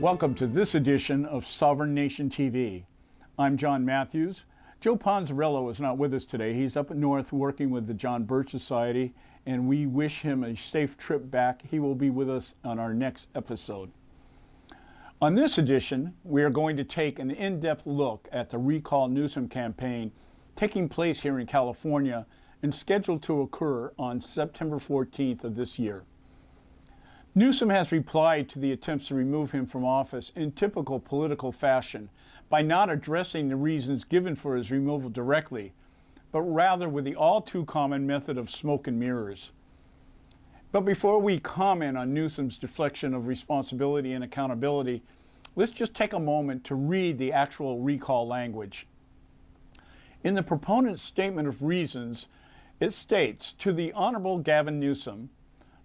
Welcome to this edition of Sovereign Nation TV. I'm Jon Matthews. Joe Ponzarello is not with us today. He's up north working with the John Birch Society, and we wish him a safe trip back. He will be with us on our next episode. On this edition, we are going to take an in-depth look at the Recall Newsom campaign taking place here in California and scheduled to occur on September 14th of this year. Newsom has replied to the attempts to remove him from office in typical political fashion by not addressing the reasons given for his removal directly, but rather with the all-too-common method of smoke and mirrors. But before we comment on Newsom's deflection of responsibility and accountability, let's just take a moment to read the actual recall language. In the proponent's statement of reasons, it states, "To the Honorable Gavin Newsom,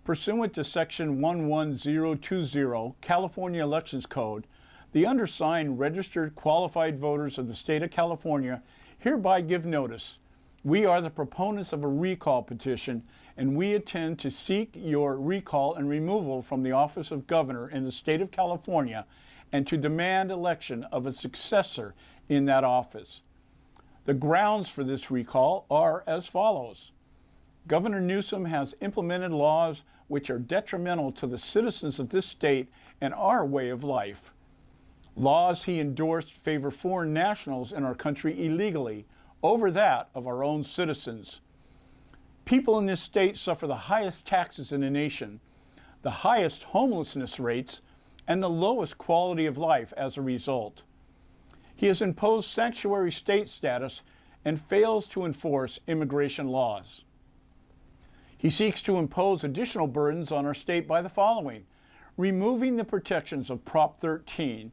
pursuant to Section 11020 California Elections Code, the undersigned registered qualified voters of the state of California hereby give notice. We are the proponents of a recall petition, and we intend to seek your recall and removal from the office of governor in the state of California and to demand election of a successor in that office. The grounds for this recall are as follows. Governor Newsom has implemented laws which are detrimental to the citizens of this state and our way of life. Laws he endorsed favor foreign nationals in our country illegally over that of our own citizens. People in this state suffer the highest taxes in the nation, the highest homelessness rates, and the lowest quality of life as a result. He has imposed sanctuary state status and fails to enforce immigration laws. He seeks to impose additional burdens on our state by the following: removing the protections of Prop 13,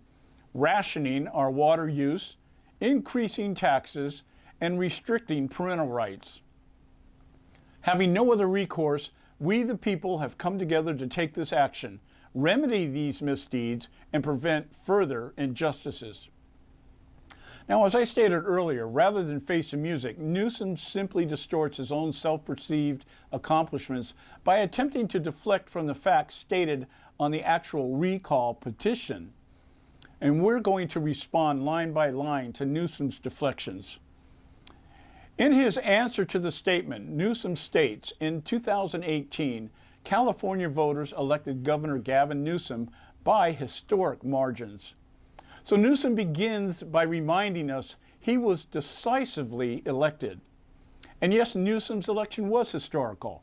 rationing our water use, increasing taxes, and restricting parental rights. Having no other recourse, we the people have come together to take this action, remedy these misdeeds, and prevent further injustices." Now, as I stated earlier, rather than face the music, Newsom simply distorts his own self-perceived accomplishments by attempting to deflect from the facts stated on the actual recall petition. And we're going to respond line by line to Newsom's deflections. In his answer to the statement, Newsom states, in 2018, California voters elected Governor Gavin Newsom by historic margins. So Newsom begins by reminding us he was decisively elected. And yes, Newsom's election was historical.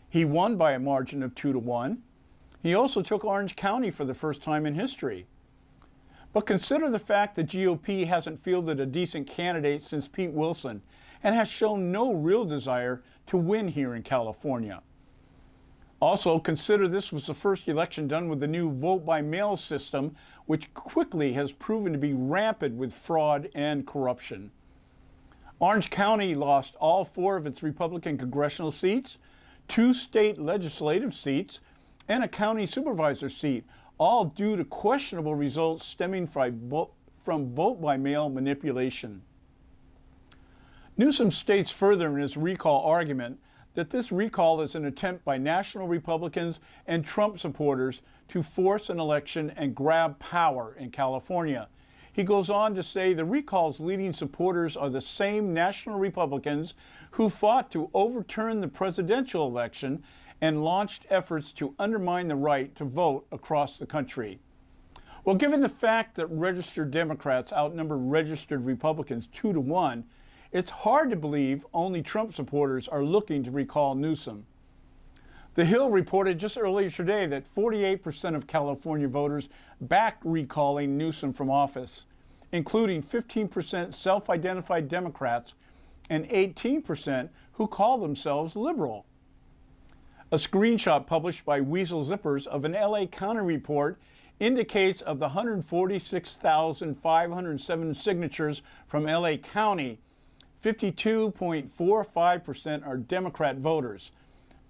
He won by a margin of 2-1. He also took Orange County for the first time in history. But consider the fact the GOP hasn't fielded a decent candidate since Pete Wilson and has shown no real desire to win here in California. Also, consider this was the first election done with the new vote-by-mail system, which quickly has proven to be rampant with fraud and corruption. Orange County lost all 4 of its Republican congressional seats, 2 state legislative seats, and a county supervisor seat, all due to questionable results stemming from vote-by-mail manipulation. Newsom states further in his recall argument that this recall is an attempt by national Republicans and Trump supporters to force an election and grab power in California. He goes on to say the recall's leading supporters are the same national Republicans who fought to overturn the presidential election and launched efforts to undermine the right to vote across the country. Well, given the fact that registered Democrats outnumber registered Republicans 2-1, it's hard to believe only Trump supporters are looking to recall Newsom. The Hill reported just earlier today that 48% of California voters backed recalling Newsom from office, including 15% self-identified Democrats and 18% who call themselves liberal. A screenshot published by Weasel Zippers of an LA County report indicates of the 146,507 signatures from LA County, 52.45% are Democrat voters,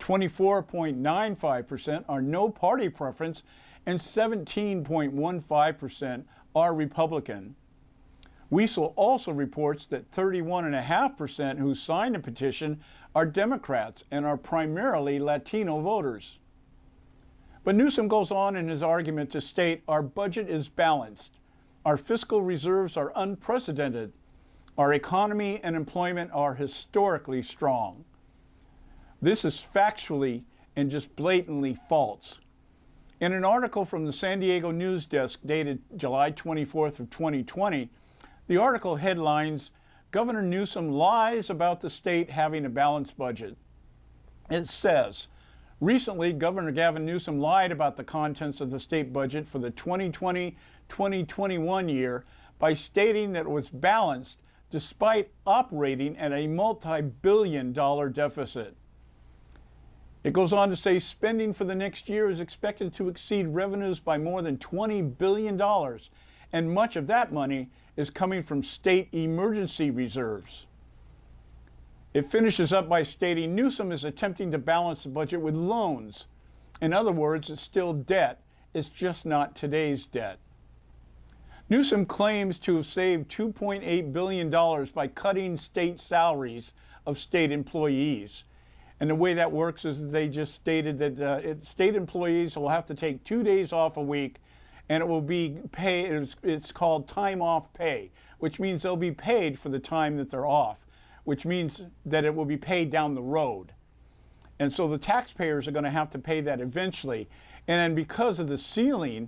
24.95% are no party preference, and 17.15% are Republican. Weasel also reports that 31.5% who signed a petition are Democrats and are primarily Latino voters. But Newsom goes on in his argument to state our budget is balanced, our fiscal reserves are unprecedented, our economy and employment are historically strong. This is factually and just blatantly false. In an article from the San Diego News Desk dated July 24th of 2020, the article headlines, Governor Newsom lies about the state having a balanced budget. It says, recently, Governor Gavin Newsom lied about the contents of the state budget for the 2020-2021 year by stating that it was balanced despite operating at a multi-billion-dollar deficit. It goes on to say spending for the next year is expected to exceed revenues by more than $20 billion, and much of that money is coming from state emergency reserves. It finishes up by stating Newsom is attempting to balance the budget with loans. In other words, it's still debt, it's just not today's debt. Newsom claims to have saved $2.8 billion by cutting state salaries of state employees. And the way that works is they just stated that state employees will have to take 2 days off a week, and it will be paid. It's called time off pay, which means they'll be paid for the time that they're off, which means that it will be paid down the road. And so the taxpayers are going to have to pay that eventually. And then because of the ceiling,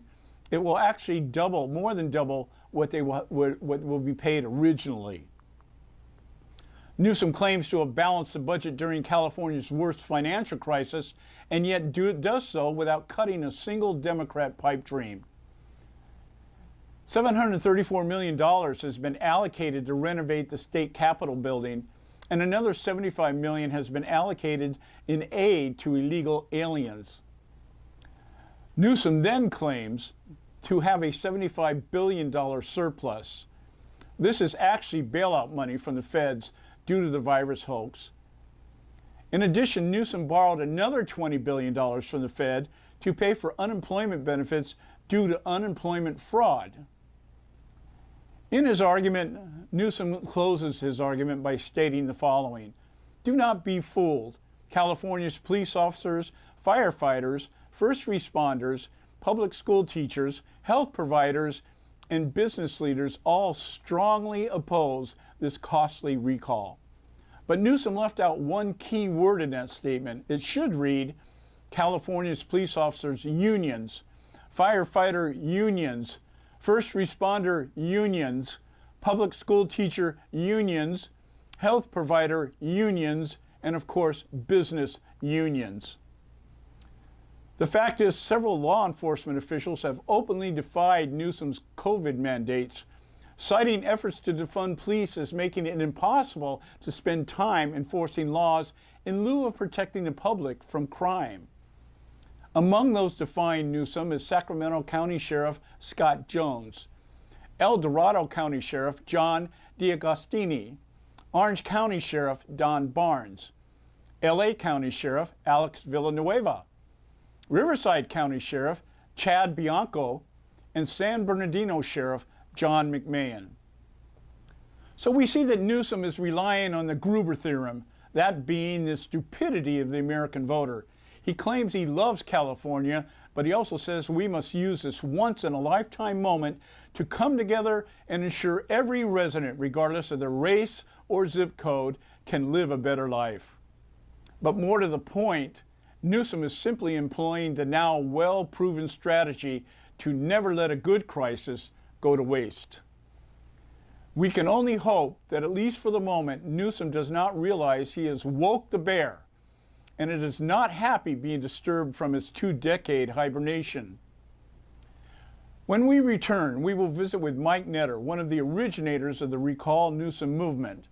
it will actually double, more than double what will be paid originally. Newsom claims to have balanced the budget during California's worst financial crisis, and yet does so without cutting a single Democrat pipe dream. $734 million has been allocated to renovate the state capitol building, and another $75 million has been allocated in aid to illegal aliens. Newsom then claims to have a $75 billion surplus. This is actually bailout money from the feds due to the virus hoax. In addition, Newsom borrowed another $20 billion from the Fed to pay for unemployment benefits due to unemployment fraud. In his argument, Newsom closes his argument by stating the following: do not be fooled. California's police officers, firefighters, first responders, public school teachers, health providers, and business leaders all strongly oppose this costly recall. But Newsom left out one key word in that statement. It should read, California's police officers unions, firefighter unions, first responder unions, public school teacher unions, health provider unions, and of course, business unions. The fact is, several law enforcement officials have openly defied Newsom's COVID mandates, citing efforts to defund police as making it impossible to spend time enforcing laws in lieu of protecting the public from crime. Among those defying Newsom is Sacramento County Sheriff Scott Jones, El Dorado County Sheriff John D'Agostini, Orange County Sheriff Don Barnes, LA County Sheriff Alex Villanueva, Riverside County Sheriff Chad Bianco, and San Bernardino Sheriff John McMahon. So we see that Newsom is relying on the Gruber theorem, that being the stupidity of the American voter. He claims he loves California, but he also says we must use this once-in-a-lifetime moment to come together and ensure every resident, regardless of their race or zip code, can live a better life. But more to the point, Newsom is simply employing the now well-proven strategy to never let a good crisis go to waste. We can only hope that, at least for the moment, Newsom does not realize he has woke the bear, and it is not happy being disturbed from its 2-decade hibernation. When we return, we will visit with Mike Netter, one of the originators of the Recall Newsom movement.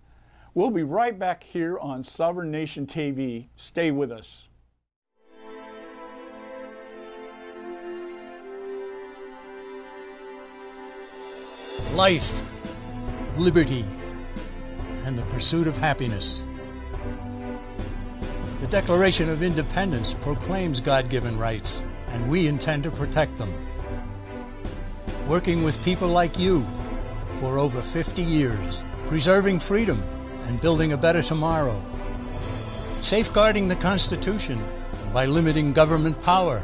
We'll be right back here on Sovereign Nation TV. Stay with us. Life, liberty, and the pursuit of happiness. The Declaration of Independence proclaims God-given rights, and we intend to protect them. Working with people like you for over 50 years, preserving freedom and building a better tomorrow. Safeguarding the Constitution by limiting government power.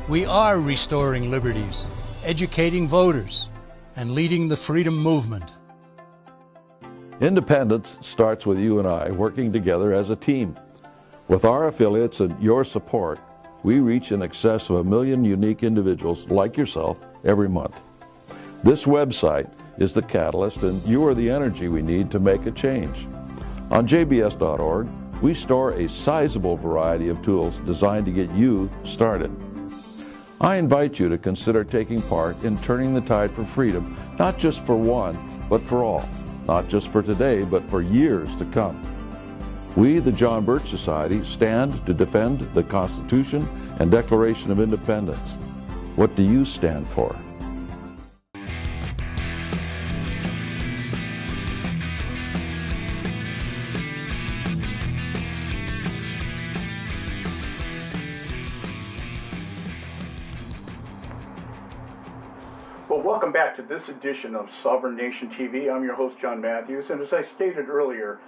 We are restoring liberties, educating voters, and leading the freedom movement. Independence starts with you and I working together as a team. With our affiliates and your support, we reach in excess of 1 million unique individuals like yourself every month. This website is the catalyst, and you are the energy we need to make a change. On jbs.org, we store a sizable variety of tools designed to get you started. I invite you to consider taking part in turning the tide for freedom, not just for one, but for all. Not just for today, but for years to come. We, the John Birch Society, stand to defend the Constitution and Declaration of Independence. What do you stand for? Well, welcome back to this edition of Sovereign Nation TV. I'm your host, Jon Matthews, and as I stated earlier,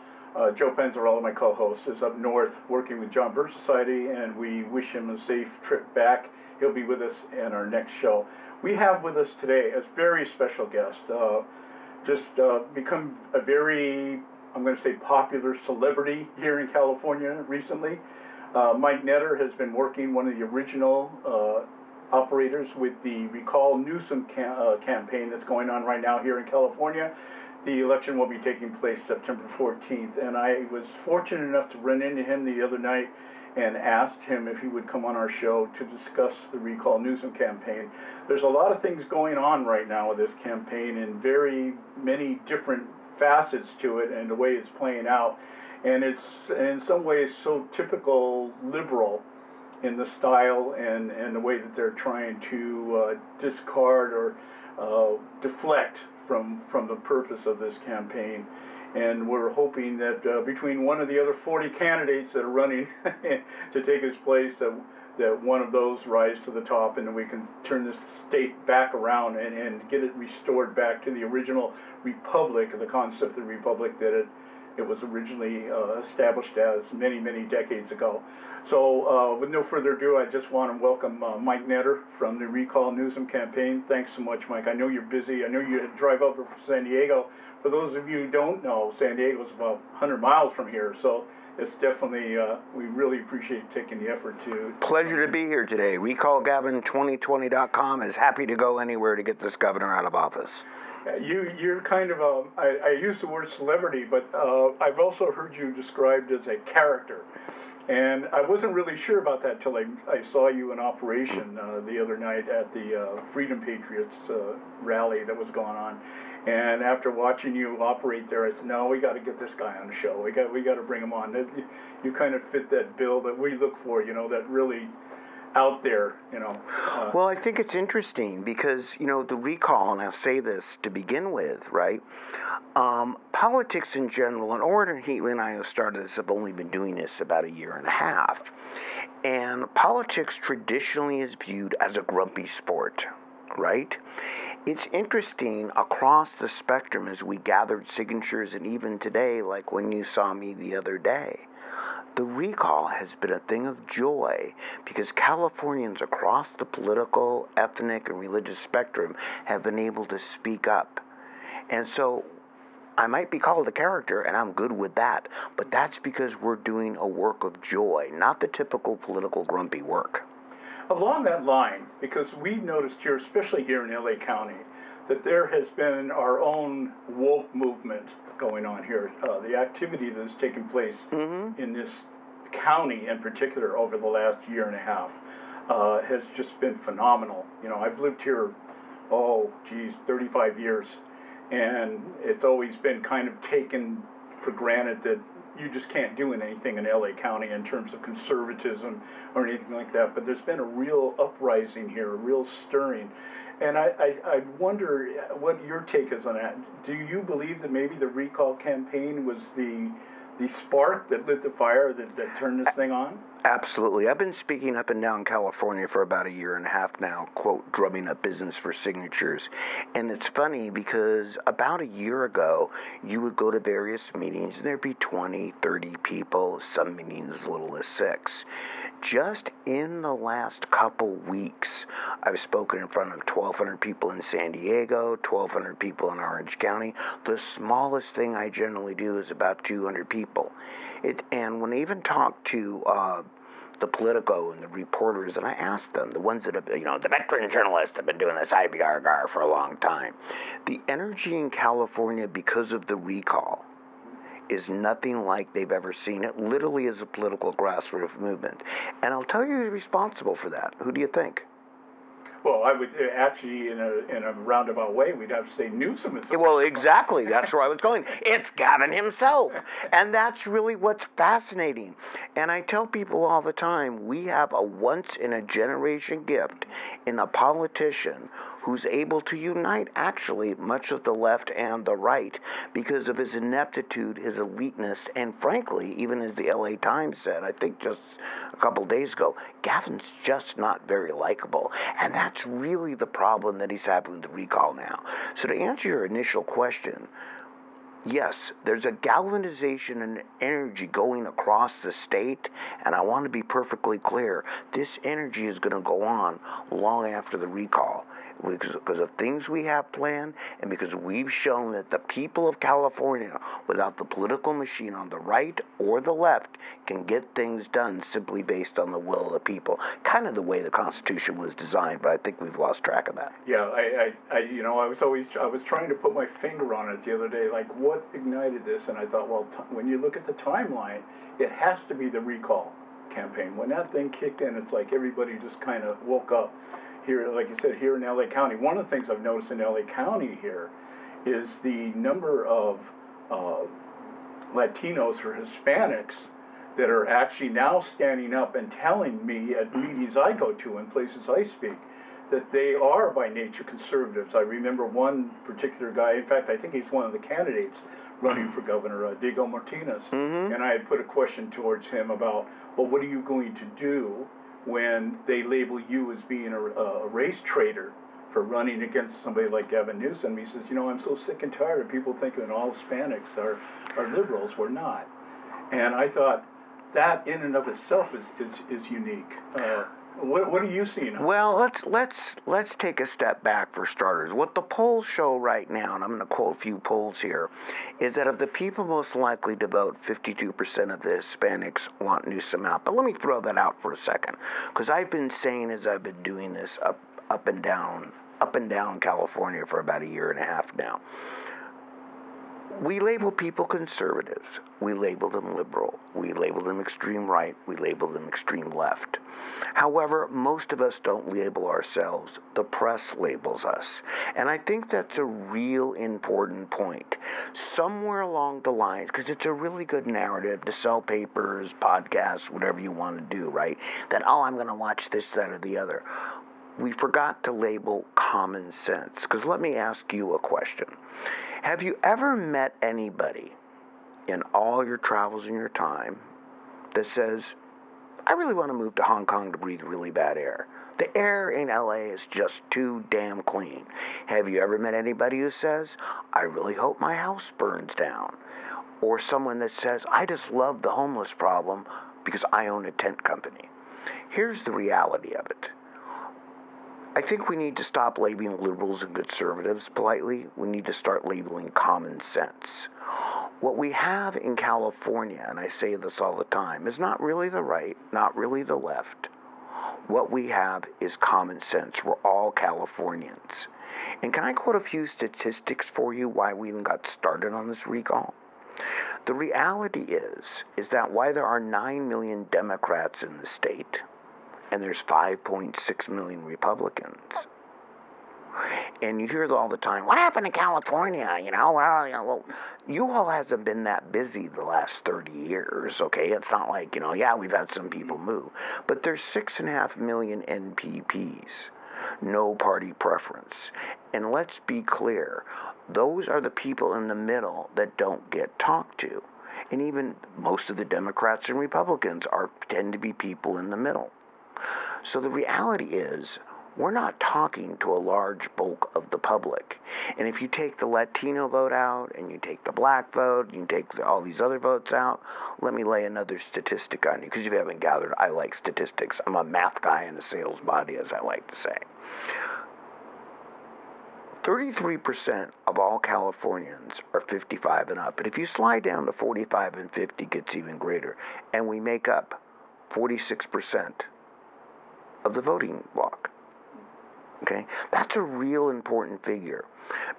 Joe Panzarella, my co-host, is up north working with John Birch Society, and we wish him a safe trip back. He'll be with us in our next show. We have with us today a very special guest, become a very, I'm going to say, popular celebrity here in California recently. Mike Netter has been working, one of the original operators with the Recall Newsom campaign that's going on right now here in California. The election will be taking place September 14th, and I was fortunate enough to run into him the other night and asked him if he would come on our show to discuss the Recall Newsom campaign. There's a lot of things going on right now with this campaign and very many different facets to it and the way it's playing out, and it's in some ways so typical liberal in the style and the way that they're trying to discard or deflect from the purpose of this campaign. And we're hoping that between one of the other 40 candidates that are running to take his place, that one of those rise to the top, and then we can turn this state back around and get it restored back to the original republic, the concept of the republic that it was originally established as many, many decades ago. So with no further ado, I just want to welcome Mike Netter from the Recall Newsom campaign. Thanks so much, Mike. I know you're busy. I know you had to drive over from San Diego. For those of you who don't know, San Diego's about 100 miles from here, so it's definitely, we really appreciate taking the effort to... Pleasure to be here today. RecallGavin2020.com is happy to go anywhere to get this governor out of office. You're kind of a, I use the word celebrity, but I've also heard you described as a character. And I wasn't really sure about that till I saw you in operation the other night at the Freedom Patriots rally that was going on. And after watching you operate there, I said, no, we got to get this guy on the show. We got to bring him on. You kind of fit that bill that we look for, that really out there, Well, I think it's interesting because, the recall, and I'll say this to begin with, right? Politics in general, and Orrin Heatley and I started this, have only been doing this about a year and a half. And politics traditionally is viewed as a grumpy sport, right? It's interesting across the spectrum as we gathered signatures, and even today, like when you saw me the other day. The recall has been a thing of joy because Californians across the political, ethnic, and religious spectrum have been able to speak up. And so I might be called a character, and I'm good with that, but that's because we're doing a work of joy, not the typical political grumpy work. Along that line, because we noticed here, especially here in LA County, that there has been our own woke movement going on here. The activity that has taken place in this county in particular over the last year and a half has just been phenomenal. I've lived here, 35 years, and it's always been kind of taken for granted that you just can't do anything in LA County in terms of conservatism or anything like that. But there's been a real uprising here, a real stirring. And I wonder what your take is on that. Do you believe that maybe the recall campaign was the spark that lit the fire that turned this thing on? Absolutely. I've been speaking up and down California for about a year and a half now, quote, drumming up business for signatures. And it's funny because about a year ago, you would go to various meetings and there'd be 20, 30 people, some meetings as little as 6. Just in the last couple weeks, I've spoken in front of 1,200 people in San Diego, 1,200 people in Orange County. The smallest thing I generally do is about 200 people. And when I even talk to the Politico and the reporters, and I ask them, the ones that have, the veteran journalists have been doing this IBR for a long time, the energy in California because of the recall is nothing like they've ever seen. It literally is a political grassroots movement. And I'll tell you who's responsible for that. Who do you think? Well, I would actually, in a roundabout way, we'd have to say Newsom is. Well, exactly. That's where I was going. It's Gavin himself. And that's really what's fascinating. And I tell people all the time, we have a once-in-a-generation gift in a politician who's able to unite, actually, much of the left and the right because of his ineptitude, his eliteness, and frankly, even as the LA Times said, I think just a couple days ago, Gavin's just not very likable. And that's really the problem that he's having with the recall now. So to answer your initial question, yes, there's a galvanization and energy going across the state, and I want to be perfectly clear, this energy is going to go on long after the recall. Because of things we have planned, and because we've shown that the people of California, without the political machine on the right or the left, can get things done simply based on the will of the people. Kind of the way the Constitution was designed, but I think we've lost track of that. Yeah, I was trying to put my finger on it the other day, like what ignited this, and I thought, well, when you look at the timeline, it has to be the recall campaign. When that thing kicked in, it's like everybody just kind of woke up. Here, like you said, here in LA County, one of the things I've noticed in LA County here is the number of Latinos or Hispanics that are actually now standing up and telling me at meetings I go to and places I speak that they are by nature conservatives. I remember one particular guy, in fact, I think he's one of the candidates running for governor, Diego Martinez, and I had put a question towards him about, well, what are you going to do when they label you as being a race traitor for running against somebody like Gavin Newsom? He says, I'm so sick and tired of people thinking that all Hispanics are liberals. We're not. And I thought that in and of itself is unique. What are you seeing? Well, let's take a step back for starters. What the polls show right now, and I'm going to quote a few polls here, is that of the people most likely to vote, 52% of the Hispanics want Newsom out. But let me throw that out for a second, because I've been saying as I've been doing this up and down California for about a year and a half now. We label people conservatives. We label them liberal. We label them extreme right. We label them extreme left. However, most of us don't label ourselves. The press labels us. And I think that's a real important point. Somewhere along the lines, because it's a really good narrative to sell papers, podcasts, whatever you want to do, right? That, I'm going to watch this, that, or the other. We forgot to label common sense. Because let me ask you a question. Have you ever met anybody in all your travels in your time that says, I really want to move to Hong Kong to breathe really bad air? The air in LA is just too damn clean. Have you ever met anybody who says, I really hope my house burns down? Or someone that says, I just love the homeless problem because I own a tent company. Here's the reality of it. I think we need to stop labeling liberals and conservatives politely. We need to start labeling common sense. What we have in California, and I say this all the time, is not really the right, not really the left. What we have is common sense. We're all Californians. And can I quote a few statistics for you why we even got started on this recall? The reality is that while there are 9 million Democrats in the state, and there's 5.6 million Republicans. And you hear all the time, what happened to California? Well, U-Haul hasn't been that busy the last 30 years, okay? It's not like, we've had some people move. But there's 6.5 million NPPs, no party preference. And let's be clear, those are the people in the middle that don't get talked to. And even most of the Democrats and Republicans tend to be people in the middle. So the reality is, we're not talking to a large bulk of the public. And if you take the Latino vote out, and you take the black vote, you take all these other votes out, let me lay another statistic on you, because if you haven't gathered, I like statistics. I'm a math guy in a sales body, as I like to say. 33% of all Californians are 55 and up. And if you slide down to 45 and 50, it gets even greater. And we make up 46% of the voting bloc. Okay? That's a real important figure.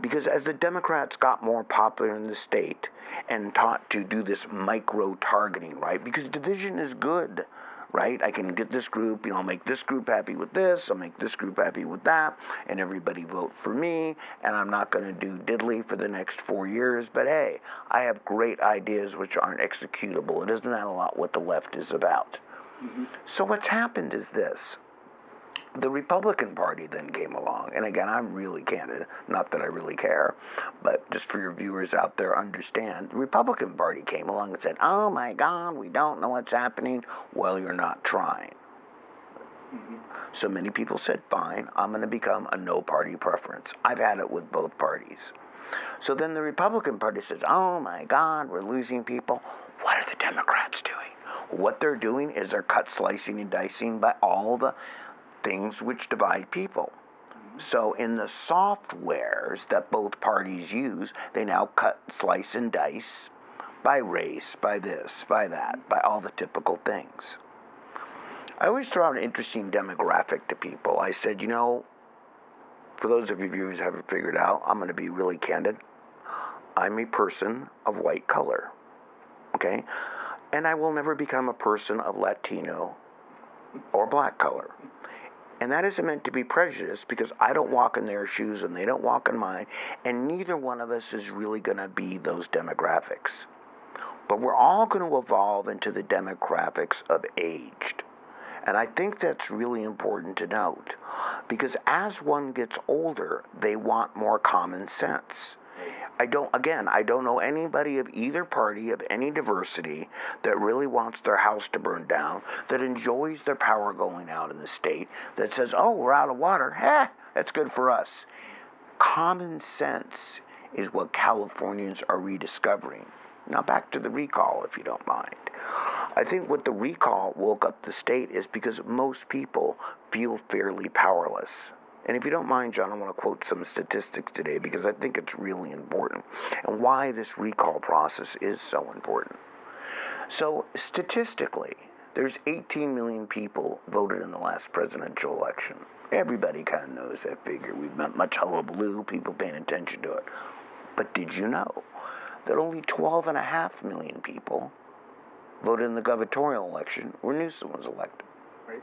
Because as the Democrats got more popular in the state and taught to do this micro-targeting, right? Because division is good, right? I can get this group, I'll make this group happy with this, I'll make this group happy with that, and everybody vote for me, and I'm not going to do diddly for the next 4 years, but hey, I have great ideas which aren't executable. And isn't that a lot what the left is about? Mm-hmm. So what's happened is this. The Republican Party then came along, and again, I'm really candid, not that I really care, but just for your viewers out there, understand, the Republican Party came along and said, oh my God, we don't know what's happening. Well, you're not trying. Mm-hmm. So many people said, fine, I'm going to become a no-party preference. I've had it with both parties. So then the Republican Party says, oh my God, we're losing people. What are the Democrats doing? What they're doing is they're cut, slicing, and dicing by all the things which divide people. So in the softwares that both parties use, they now cut, slice, and dice by race, by this, by that, by all the typical things. I always throw out an interesting demographic to people. I said, for those of you viewers who haven't figured out, I'm going to be really candid. I'm a person of white color, okay? And I will never become a person of Latino or black color. And that isn't meant to be prejudiced, because I don't walk in their shoes and they don't walk in mine, and neither one of us is really going to be those demographics. But we're all going to evolve into the demographics of aged. And I think that's really important to note, because as one gets older, they want more common sense. I don't know anybody of either party of any diversity that really wants their house to burn down, that enjoys their power going out in the state, that says, oh, we're out of water. That's good for us. Common sense is what Californians are rediscovering. Now back to the recall, if you don't mind. I think what the recall woke up the state is because most people feel fairly powerless. And if you don't mind, John, I want to quote some statistics today, because I think it's really important, and why this recall process is so important. So statistically, there's 18 million people voted in the last presidential election. Everybody kind of knows that figure. We've met much hullabaloo, people paying attention to it. But did you know that only 12.5 million people voted in the gubernatorial election where Newsom was elected? Right.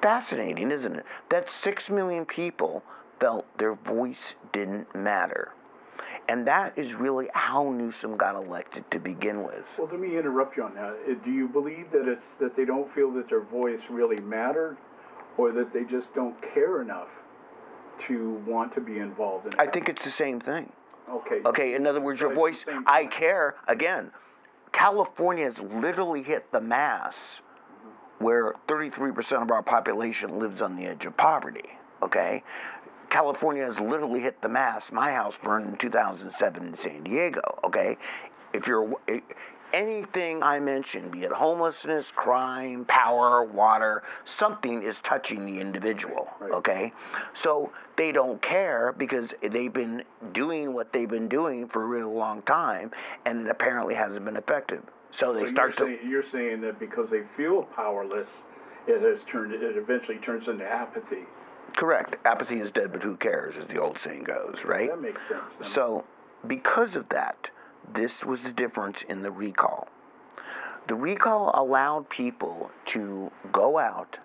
Fascinating, isn't it? That 6 million people felt their voice didn't matter. And that is really how Newsom got elected to begin with. Well, let me interrupt you on that. Do you believe that it's that they don't feel that their voice really mattered, or that they just don't care enough to want to be involved in it? I think it's the same thing. Okay, in other words, your voice, I care. Again, California has literally hit the mass where 33% of our population lives on the edge of poverty, okay? California has literally hit the mass. My house burned in 2007 in San Diego, okay? If you're anything I mention, be it homelessness, crime, power, water, something is touching the individual, okay? So they don't care because they've been doing what they've been doing for a really long time, and it apparently hasn't been effective. So they start to... You're saying that because they feel powerless, it eventually turns into apathy. Correct. Apathy is dead, but who cares, as the old saying goes, right? That makes sense. So, because of that, this was the difference in the recall. The recall allowed people to go out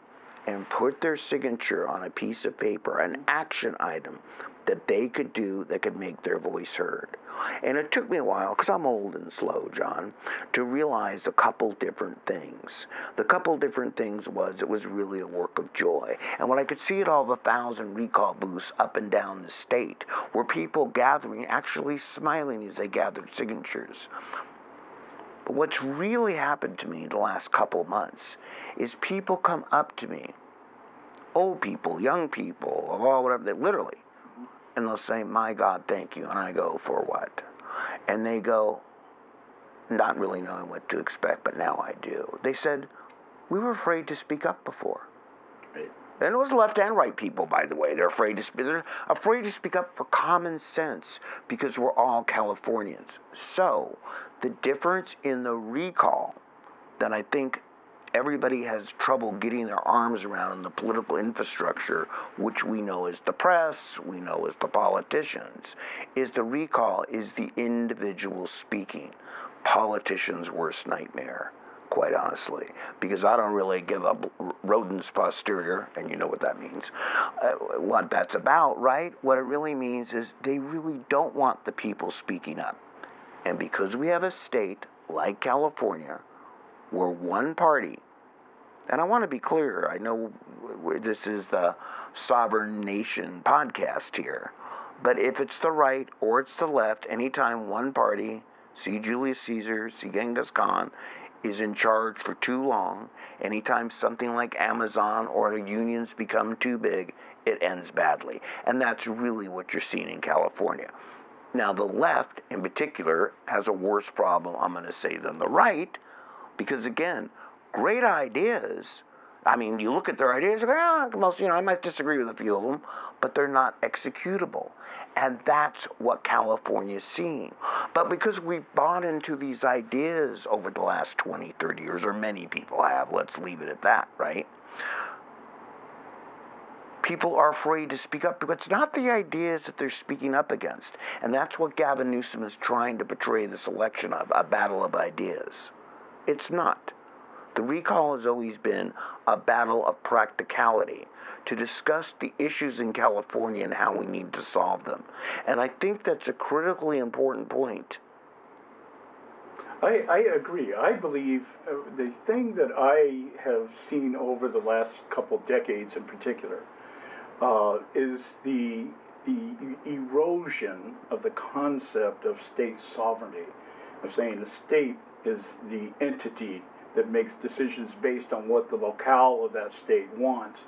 and put their signature on a piece of paper, an action item that they could do that could make their voice heard. And it took me a while, because I'm old and slow, John, to realize a couple different things. The couple different things was it was really a work of joy. And when I could see at all the 1,000 recall booths up and down the state, were people gathering, actually smiling as they gathered signatures. But what's really happened to me the last couple months is people come up to me old people, young people, of all whatever, they literally. And they'll say, my God, thank you. And I go, for what? And they go, not really knowing what to expect, but now I do. They said, we were afraid to speak up before. Right. And it was left and right people, by the way. They're afraid to speak up for common sense because we're all Californians. So the difference in the recall that I think everybody has trouble getting their arms around in the political infrastructure, which we know as the press, we know as the politicians, is the recall is the individual speaking. Politicians' worst nightmare, quite honestly, because I don't really give a rodent's posterior, and you know what that means, what that's about, right? What it really means is they really don't want the people speaking up. And because we have a state like California, where one party, and I want to be clear, I know this is the Sovereign Nation podcast here, but if it's the right or it's the left, anytime one party, see Julius Caesar, see Genghis Khan, is in charge for too long, anytime something like Amazon or the unions become too big, it ends badly. And that's really what you're seeing in California. Now, the left, in particular, has a worse problem, I'm going to say, than the right, because, again, great ideas. I mean, you look at their ideas, I might disagree with a few of them, but they're not executable. And that's what California is seeing. But because we've bought into these ideas over the last 20, 30 years, or many people have, let's leave it at that, right? People are afraid to speak up because it's not the ideas that they're speaking up against. And that's what Gavin Newsom is trying to portray this election of, a battle of ideas. It's not. The recall has always been a battle of practicality to discuss the issues in California and how we need to solve them. And I think that's a critically important point. I agree. I believe the thing that I have seen over the last couple decades in particular is the erosion of the concept of state sovereignty, of saying the state is the entity that makes decisions based on what the locale of that state wants.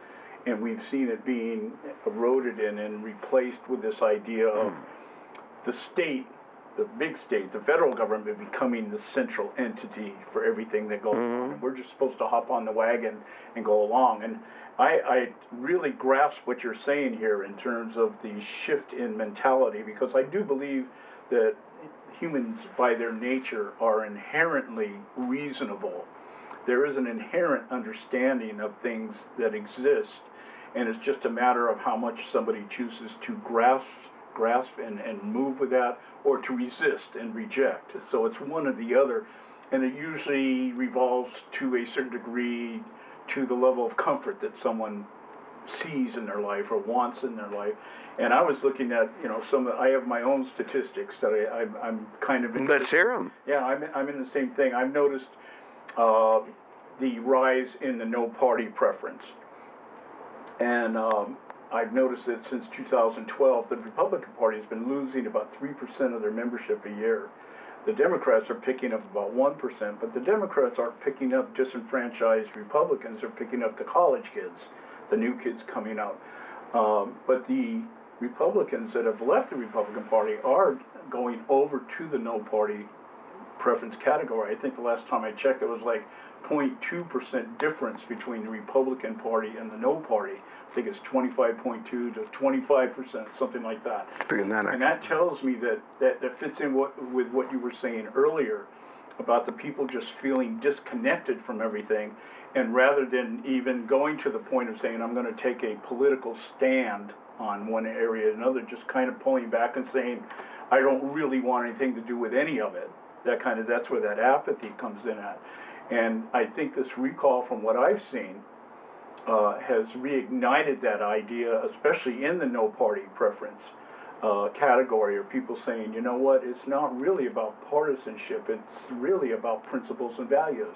And we've seen it being eroded and replaced with this idea of the state, the big state, the federal government becoming the central entity for everything that goes on. And we're just supposed to hop on the wagon and go along. And I really grasp what you're saying here in terms of the shift in mentality, because I do believe that humans, by their nature, are inherently reasonable. There is an inherent understanding of things that exist, and it's just a matter of how much somebody chooses to grasp and move with that, or to resist and reject. So it's one or the other, and it usually revolves to a certain degree to the level of comfort that someone sees in their life or wants in their life. And I was looking at, I have my own statistics that I'm kind of interested. Let's hear them. Yeah, I'm in the same thing. I've noticed the rise in the no party preference. And I've noticed that since 2012, the Republican Party has been losing about 3% of their membership a year. The Democrats are picking up about 1%, but the Democrats aren't picking up disenfranchised Republicans, they're picking up the college kids, the new kids coming out. But the Republicans that have left the Republican Party are going over to the no party preference category. I think the last time I checked, it was like 0.2% difference between the Republican Party and the no party. I think it's 25.2 to 25%, something like that. And that tells me that fits in with what you were saying earlier about the people just feeling disconnected from everything, and rather than even going to the point of saying, I'm going to take a political stand on one area or another, just kind of pulling back and saying, I don't really want anything to do with any of it. That's where that apathy comes in at. And I think this recall, from what I've seen, has reignited that idea, especially in the no party preference category, of people saying, you know what, it's not really about partisanship, it's really about principles and values.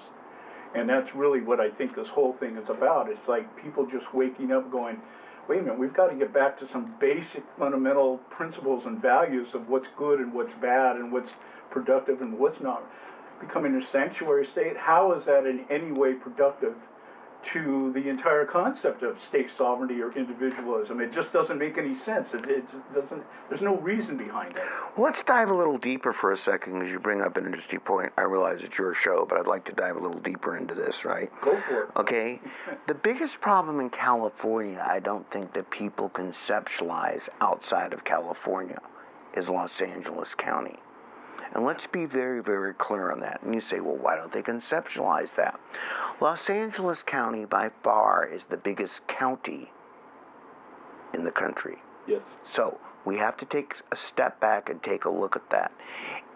And that's really what I think this whole thing is about. It's like people just waking up going, wait a minute, we've got to get back to some basic fundamental principles and values of what's good and what's bad and what's productive and what's not. Becoming a sanctuary state, how is that in any way productive to the entire concept of state sovereignty or individualism. It just doesn't make any sense. It doesn't. There's no reason behind it. Well, let's dive a little deeper for a second, because you bring up an interesting point. I realize it's your show, but I'd like to dive a little deeper into this, right? Go for it. Okay. The biggest problem in California, I don't think that people conceptualize outside of California, is Los Angeles County. And let's be very, very clear on that. And you say, well, why don't they conceptualize that? Los Angeles County, by far, is the biggest county in the country. Yes. So we have to take a step back and take a look at that.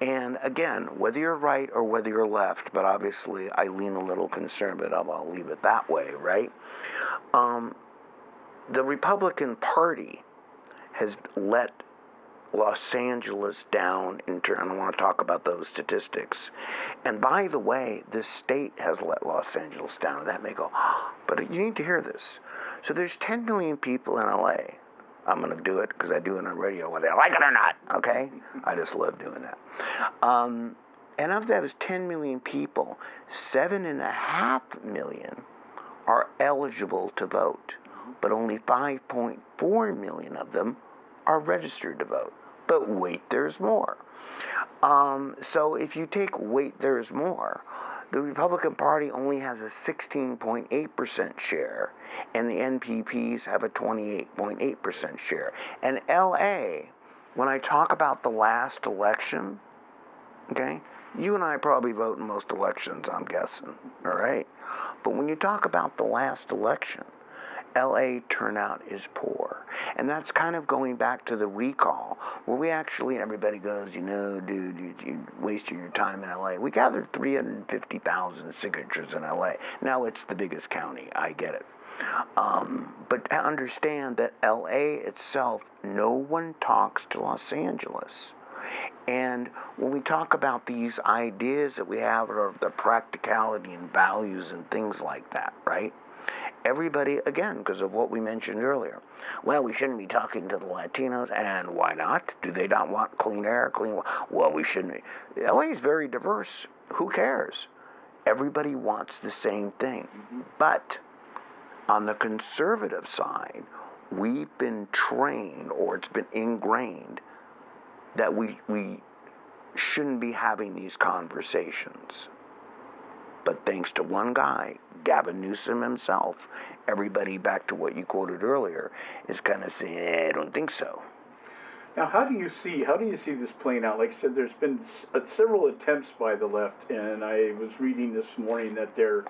And again, whether you're right or whether you're left, but obviously I lean a little conservative, I'll leave it that way, right? The Republican Party has let Los Angeles down in turn. I want to talk about those statistics. And by the way, this state has let Los Angeles down. And that may go, but you need to hear this. So there's 10 million people in LA. I'm going to do it because I do it on radio, whether I like it or not, okay? I just love doing that. And of those 10 million people, 7.5 million are eligible to vote, but only 5.4 million of them are registered to vote. But wait, there's more. So if you take wait, there's more, the Republican Party only has a 16.8% share, and the NPPs have a 28.8% share. And LA, when I talk about the last election, okay, you and I probably vote in most elections, I'm guessing, all right? But when you talk about the last election, LA turnout is poor. And that's kind of going back to the recall, where we actually, everybody goes, you know, dude, you wasting your time in LA. We gathered 350,000 signatures in LA. Now it's the biggest county, I get it. But understand that LA itself, no one talks to Los Angeles. And when we talk about these ideas that we have of the practicality and values and things like that, right? Everybody, again, because of what we mentioned earlier, well, we shouldn't be talking to the Latinos, and why not? Do they not want clean air, clean water? Well, we shouldn't be. LA is very diverse. Who cares? Everybody wants the same thing. But on the conservative side, we've been trained, or it's been ingrained, that we shouldn't be having these conversations. But thanks to one guy, Gavin Newsom himself, everybody, back to what you quoted earlier, is kind of saying, I don't think so. Now, how do you see this playing out? Like I said, there's been several attempts by the left, and I was reading this morning that there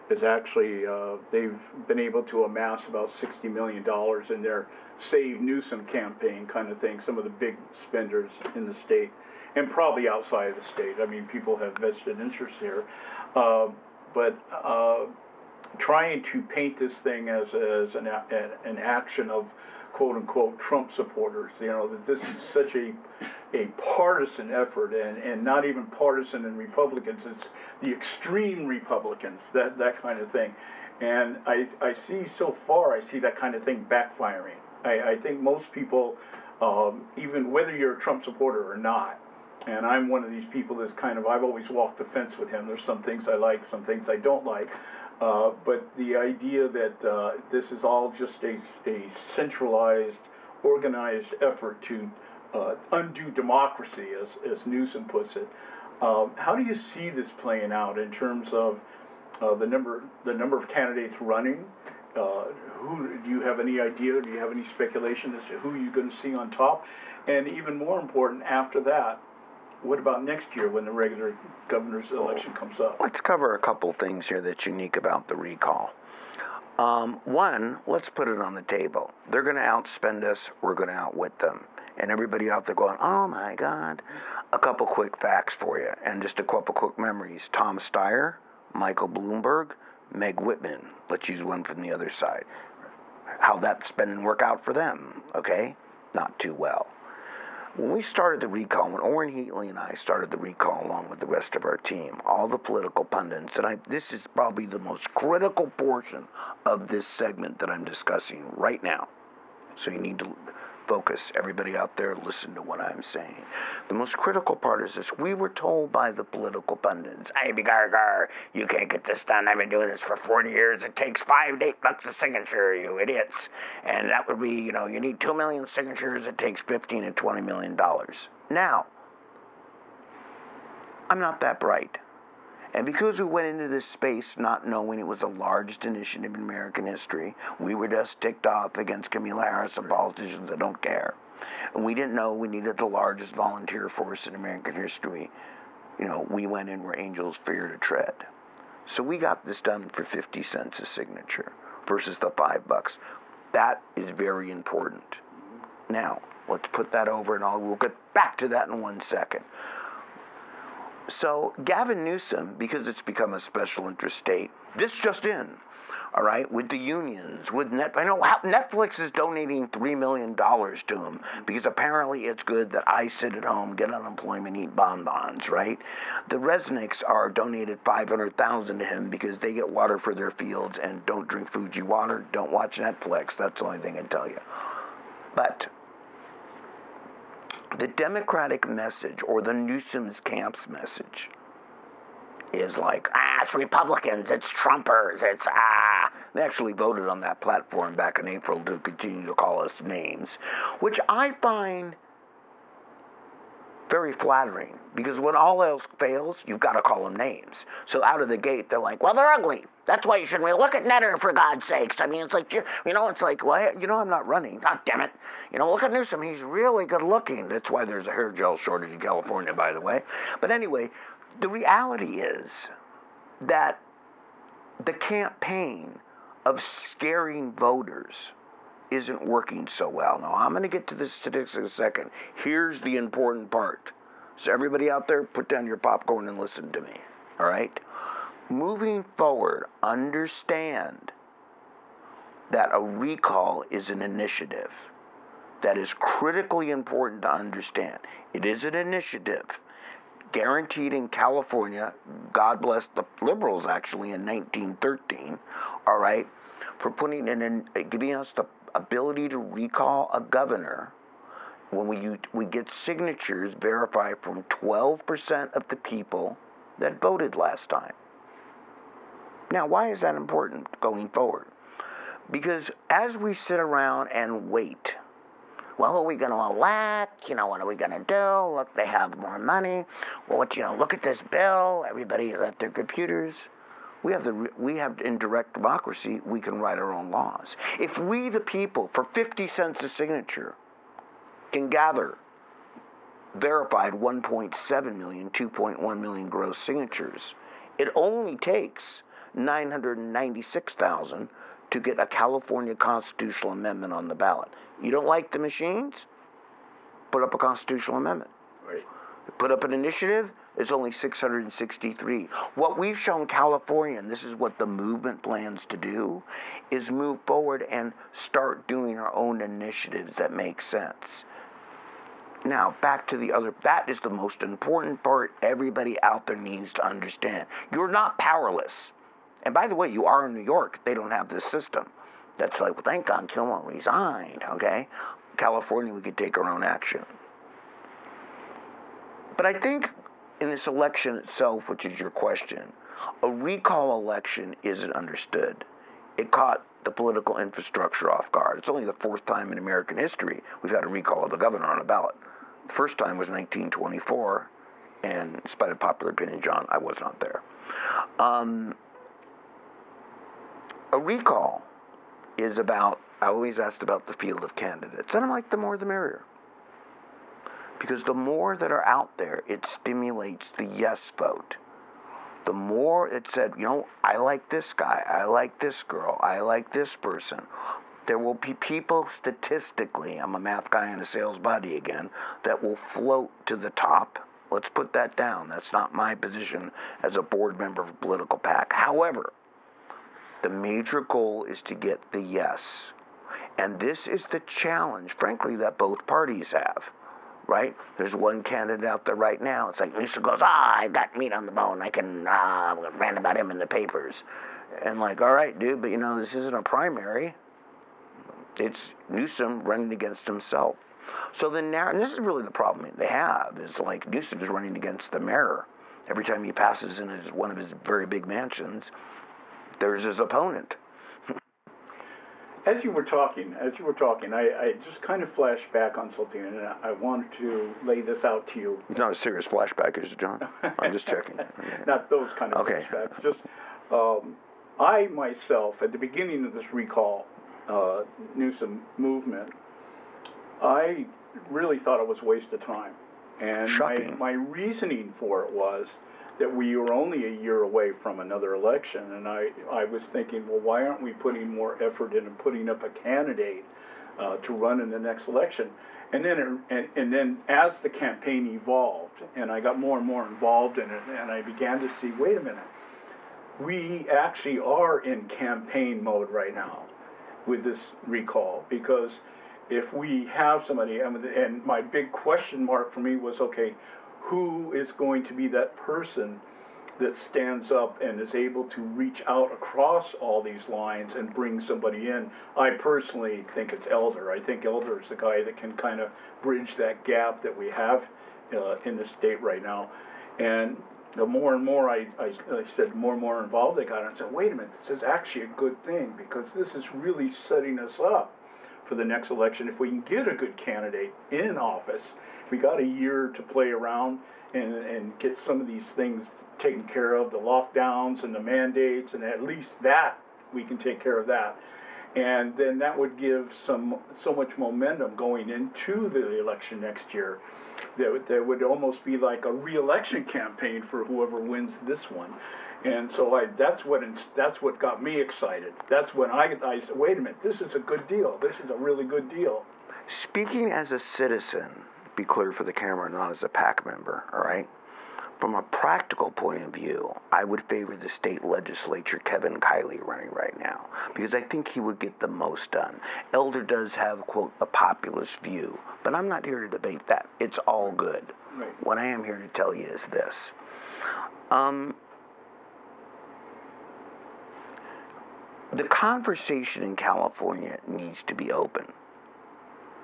is actually, they've been able to amass about $60 million in their Save Newsom campaign kind of thing, some of the big spenders in the state, and probably outside of the state. I mean, people have vested interest here. But trying to paint this thing as an action of quote-unquote Trump supporters, you know, that this is such a partisan effort, and not even partisan in Republicans, it's the extreme Republicans, that kind of thing. And I see so far, I see that kind of thing backfiring. I think most people, even whether you're a Trump supporter or not, and I'm one of these people that's kind of, I've always walked the fence with him. There's some things I like, some things I don't like. But the idea that this is all just a centralized, organized effort to undo democracy, as Newsom puts it. How do you see this playing out in terms of the number of candidates running? Who do you have any idea? Do you have any speculation as to who you're going to see on top? And even more important, after that, what about next year when the regular governor's election comes up? Let's cover a couple things here that's unique about the recall. One, let's put it on the table. They're going to outspend us. We're going to outwit them. And everybody out there going, oh my God. A couple quick facts for you, and just a couple quick memories. Tom Steyer, Michael Bloomberg, Meg Whitman. Let's use one from the other side. How that spending work out for them, okay? Not too well. When we started the recall, when Orrin Heatley and I started the recall along with the rest of our team, all the political pundits, and this is probably the most critical portion of this segment that I'm discussing right now. So you need to focus. Everybody out there, listen to what I'm saying. The most critical part is this. We were told by the political pundits, hey, gar, you can't get this done. I've been doing this for 40 years. It takes $5 to $8 a signature, you idiots. And that would be, you need 2 million signatures. It takes $15 to $20 million. Now, I'm not that bright. And because we went into this space not knowing it was the largest initiative in American history, we were just ticked off against Kamala Harris and politicians that don't care. And we didn't know we needed the largest volunteer force in American history. We went in where angels fear to tread. So we got this done for 50 cents a signature versus the $5. That is very important. Now, let's put that over and we'll get back to that in 1 second. So Gavin Newsom, because it's become a special interest state, this just in, all right, with the unions, with I know Netflix is donating $3 million to him because apparently it's good that I sit at home, get unemployment, eat bonbons, right? The Resnicks are donated $500,000 to him because they get water for their fields and don't drink Fuji water, don't watch Netflix. That's the only thing I tell you. But the Democratic message, or the Newsom's camp's message, is like, it's Republicans, it's Trumpers, it's, They actually voted on that platform back in April to continue to call us names, which I find very flattering, because when all else fails, you've got to call them names. So out of the gate, they're like, well, they're ugly. That's why you shouldn't really look at Netter, for God's sakes. I mean, it's like, it's like, well, I'm not running. God damn it. Look at Newsom. He's really good looking. That's why there's a hair gel shortage in California, by the way. But anyway, the reality is that the campaign of scaring voters isn't working so well. Now, I'm going to get to the statistics in a second. Here's the important part. So everybody out there, put down your popcorn and listen to me, all right? Moving forward, understand that a recall is an initiative. That is critically important to understand. It is an initiative guaranteed in California, God bless the liberals actually, in 1913, all right, for giving us the ability to recall a governor when we get signatures verified from 12% of the people that voted last time. Now, why is that important going forward? Because as we sit around and wait, well, who are we going to elect? What are we going to do? Look, they have more money. Well, look at this bill. Everybody at their computers. We have in direct democracy, we can write our own laws. If we, the people, for 50 cents a signature, can gather verified 1.7 million, 2.1 million gross signatures, it only takes 996,000 to get a California constitutional amendment on the ballot. You don't like the machines? Put up a constitutional amendment. Right. Put up an initiative, it's only 663. What we've shown California, and this is what the movement plans to do, is move forward and start doing our own initiatives that make sense. Now, back to that is the most important part everybody out there needs to understand. You're not powerless. And by the way, you are in New York. They don't have this system. That's like, well, thank God Kilmer resigned, okay? California, we could take our own action. But I think in this election itself, which is your question, a recall election isn't understood. It caught the political infrastructure off guard. It's only the fourth time in American history we've had a recall of a governor on a ballot. The first time was 1924, and in spite of popular opinion, John, I was not there. A recall is about, I always asked about the field of candidates, and I'm like, the more the merrier. Because the more that are out there, it stimulates the yes vote. The more it said, I like this guy, I like this girl, I like this person. There will be people statistically, I'm a math guy and a sales body again, that will float to the top. Let's put that down. That's not my position as a board member of a political PAC. However, the major goal is to get the yes. And this is the challenge, frankly, that both parties have. Right? There's one candidate out there right now. It's like Newsom goes, I got meat on the bone. I can rant about him in the papers. And like, all right, dude, but this isn't a primary. It's Newsom running against himself. So the and this is really the problem they have, is like Newsom's running against the mayor. Every time he passes in one of his very big mansions, there's his opponent. As you were talking, I just kind of flashed back on something, and I wanted to lay this out to you. It's not a serious flashback, is it, John? I'm just checking. Not those kind of flashbacks. Just I myself, at the beginning of this recall Newsom movement, I really thought it was a waste of time. And my reasoning for it was that we were only a year away from another election, and I was thinking, well, why aren't we putting more effort into putting up a candidate to run in the next election? And then as the campaign evolved, and I got more and more involved in it, and I began to see, wait a minute, we actually are in campaign mode right now with this recall, because if we have somebody, and my big question mark for me was, okay, who is going to be that person that stands up and is able to reach out across all these lines and bring somebody in? I personally think it's Elder. I think Elder is the guy that can kind of bridge that gap that we have in the state right now. And the more and more I said, more and more involved I got, and I said, wait a minute, this is actually a good thing, because this is really setting us up for the next election. If we can get a good candidate in office, we got a year to play around and get some of these things taken care of, the lockdowns and the mandates, and at least that we can take care of that. And then that would give so much momentum going into the election next year that would almost be like a re-election campaign for whoever wins this one. And so that's what got me excited. That's when I said, wait a minute, this is a good deal. This is a really good deal. Speaking as a citizen, be clear for the camera, not as a PAC member, all right? From a practical point of view, I would favor the state legislature, Kevin Kiley, running right now, because I think he would get the most done. Elder does have, quote, a populist view, but I'm not here to debate that. It's all good. Right. What I am here to tell you is this. The conversation in California needs to be open.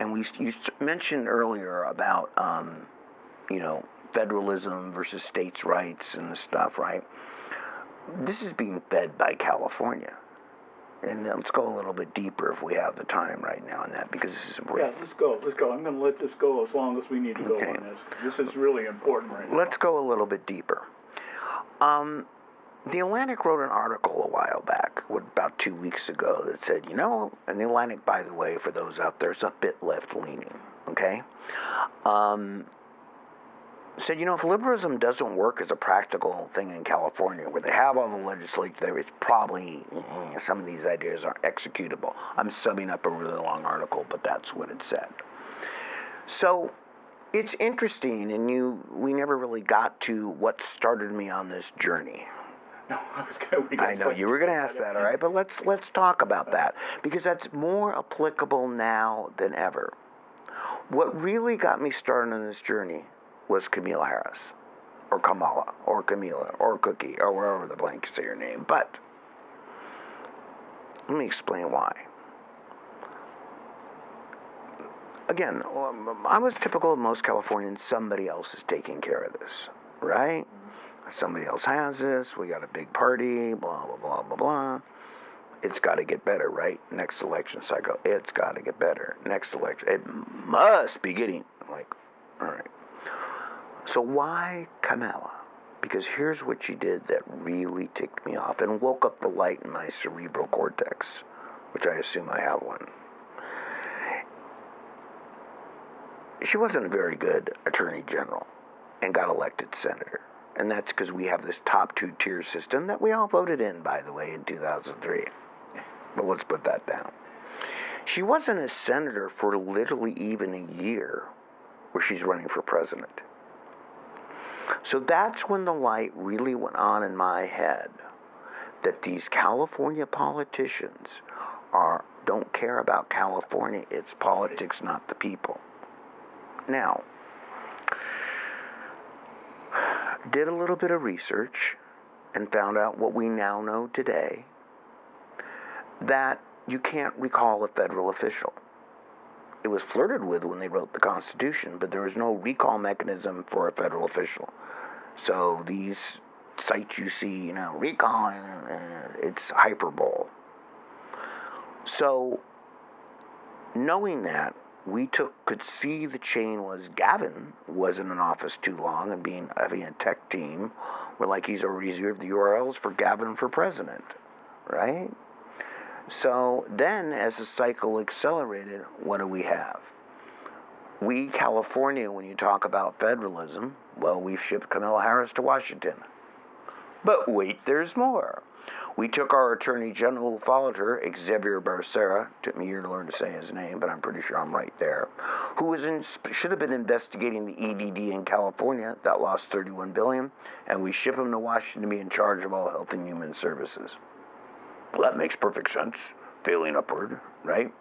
And you mentioned earlier about, federalism versus states' rights and stuff, right? This is being fed by California. And let's go a little bit deeper if we have the time right now on that, because this is important. Yeah, let's go. I'm going to let this go as long as we need to go on this. This is really important right now. Let's go a little bit deeper. The Atlantic wrote an article a while back, about 2 weeks ago, that said, and the Atlantic, by the way, for those out there, is a bit left-leaning, okay? Said, if liberalism doesn't work as a practical thing in California, where they have all the legislature there, it's probably, some of these ideas aren't executable. I'm summing up a really long article, but that's what it said. So it's interesting, and we never really got to what started me on this journey. No, I know you were going to ask that, all right? But let's talk about that, because that's more applicable now than ever. What really got me started on this journey was Kamala Harris, or Kamala, or Camila, or Cookie, or wherever the blank say your name. But let me explain why. Again, I was typical of most Californians. Somebody else is taking care of this, right? Somebody else has this. We got a big party, blah, blah, blah, blah, blah. It's got to get better, right? Next election cycle, it's got to get better. Next election, it must be getting, all right. So why Kamala? Because here's what she did that really ticked me off and woke up the light in my cerebral cortex, which I assume I have one. She wasn't a very good attorney general and got elected senator. And that's because we have this top two-tier system that we all voted in, by the way, in 2003. But let's put that down. She wasn't a senator for literally even a year where she's running for president. So that's when the light really went on in my head that these California politicians don't care about California. It's politics, not the people. Now, did a little bit of research and found out what we now know today, that you can't recall a federal official. It was flirted with when they wrote the Constitution, but there was no recall mechanism for a federal official. So these sites you see, recall, it's hyperbole. So knowing that, we could see the chain was Gavin wasn't in office too long, and having a tech team, we're like, he's already reserved the URLs for Gavin for president, right? So then, as the cycle accelerated, what do we have? We, California, when you talk about federalism, well, we've shipped Kamala Harris to Washington. But wait, there's more. We took our Attorney General who followed her, Xavier Becerra, took me a year to learn to say his name, but I'm pretty sure I'm right there, who should have been investigating the EDD in California that lost $31 billion, and we ship him to Washington to be in charge of all health and human services. Well, that makes perfect sense, failing upward, right?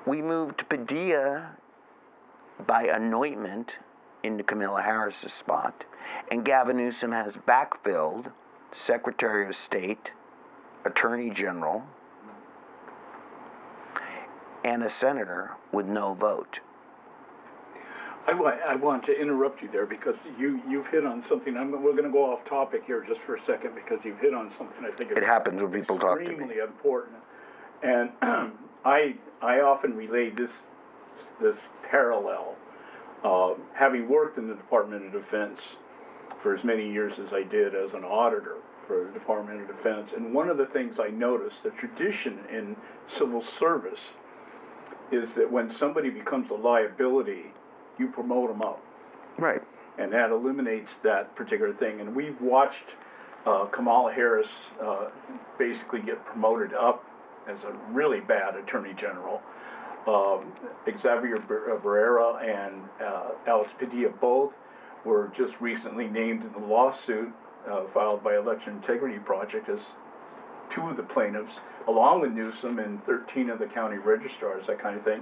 We moved Padilla by anointment into Kamala Harris's spot, and Gavin Newsom has backfilled Secretary of State, Attorney General, and a senator with no vote. I want to interrupt you there because you've hit on something. We're going to go off topic here just for a second because you've hit on something I think it happens when people talk to me. Extremely important, and I often relay this parallel. Having worked in the Department of Defense for as many years as I did as an auditor for the Department of Defense, and one of the things I noticed, the tradition in civil service, is that when somebody becomes a liability, you promote them up. Right. And that eliminates that particular thing. And we've watched Kamala Harris basically get promoted up as a really bad Attorney General. Xavier Barrera and Alex Padilla both were just recently named in the lawsuit filed by Election Integrity Project as two of the plaintiffs, along with Newsom and 13 of the county registrars, that kind of thing.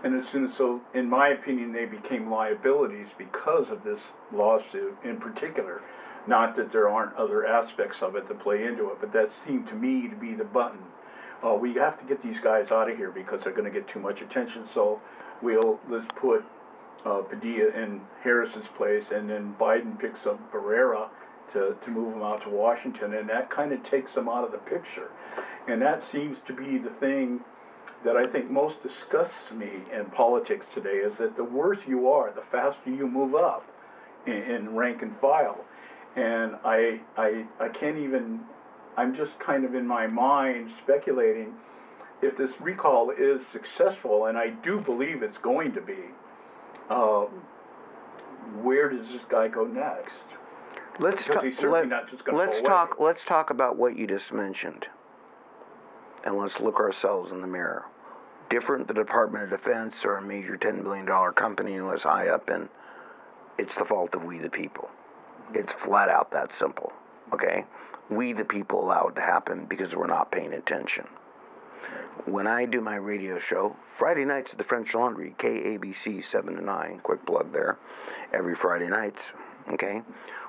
And so, in my opinion, they became liabilities because of this lawsuit in particular. Not that there aren't other aspects of it that play into it, but that seemed to me to be the button. We have to get these guys out of here because they're going to get too much attention. So let's put Padilla in Harris's place, and then Biden picks up Barrera to move him out to Washington, and that kind of takes them out of the picture. And that seems to be the thing that I think most disgusts me in politics today, is that the worse you are, the faster you move up in rank and file. And I can't even, I'm just kind of in my mind speculating if this recall is successful, and I do believe it's going to be, where does this guy go next? Let's talk about what you just mentioned, and let's look ourselves in the mirror. Different the Department of Defense or a major $10 billion company who is high up, and it's the fault of we the people. It's flat out that simple, okay? We the people allow it to happen because we're not paying attention. When I do my radio show, Friday nights at the French Laundry, KABC 7 to 9, quick plug there, every Friday nights, okay?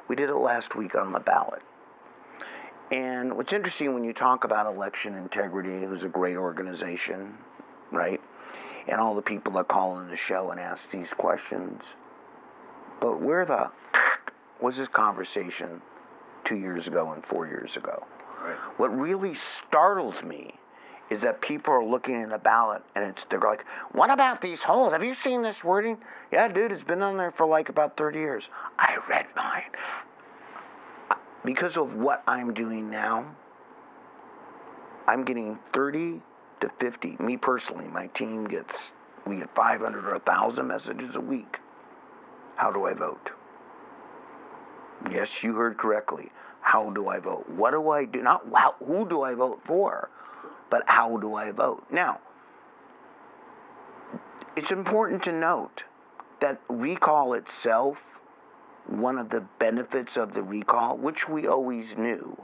We did it last week on the ballot. And what's interesting when you talk about election integrity, who's a great organization, right? And all the people that call in the show and ask these questions. But where the was this conversation 2 years ago and 4 years ago? Right. What really startles me is that people are looking at a ballot and they're like, what about these holes? Have you seen this wording? Yeah, dude, it's been on there for like about 30 years. I read mine. Because of what I'm doing now, I'm getting 30 to 50. Me personally, my team we get 500 or 1,000 messages a week. How do I vote? Yes, you heard correctly. How do I vote? What do I do? Not who do I vote for, but how do I vote? Now, it's important to note that recall itself, one of the benefits of the recall, which we always knew,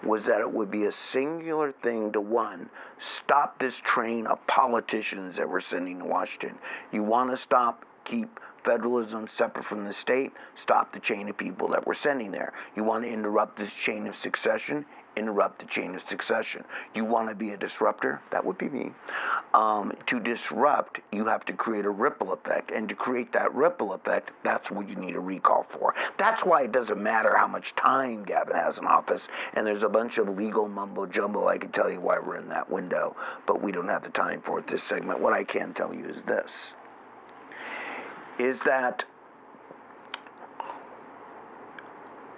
was that it would be a singular thing to, one, stop this train of politicians that we're sending to Washington. You want to keep federalism separate from the state, stop the chain of people that we're sending there. You want to interrupt this chain of succession, interrupt the chain of succession. You want to be a disruptor? That would be me. To disrupt, you have to create a ripple effect. And to create that ripple effect, that's what you need a recall for. That's why it doesn't matter how much time Gavin has in office. And there's a bunch of legal mumbo-jumbo. I can tell you why we're in that window. But we don't have the time for it this segment. What I can tell you is this. Is that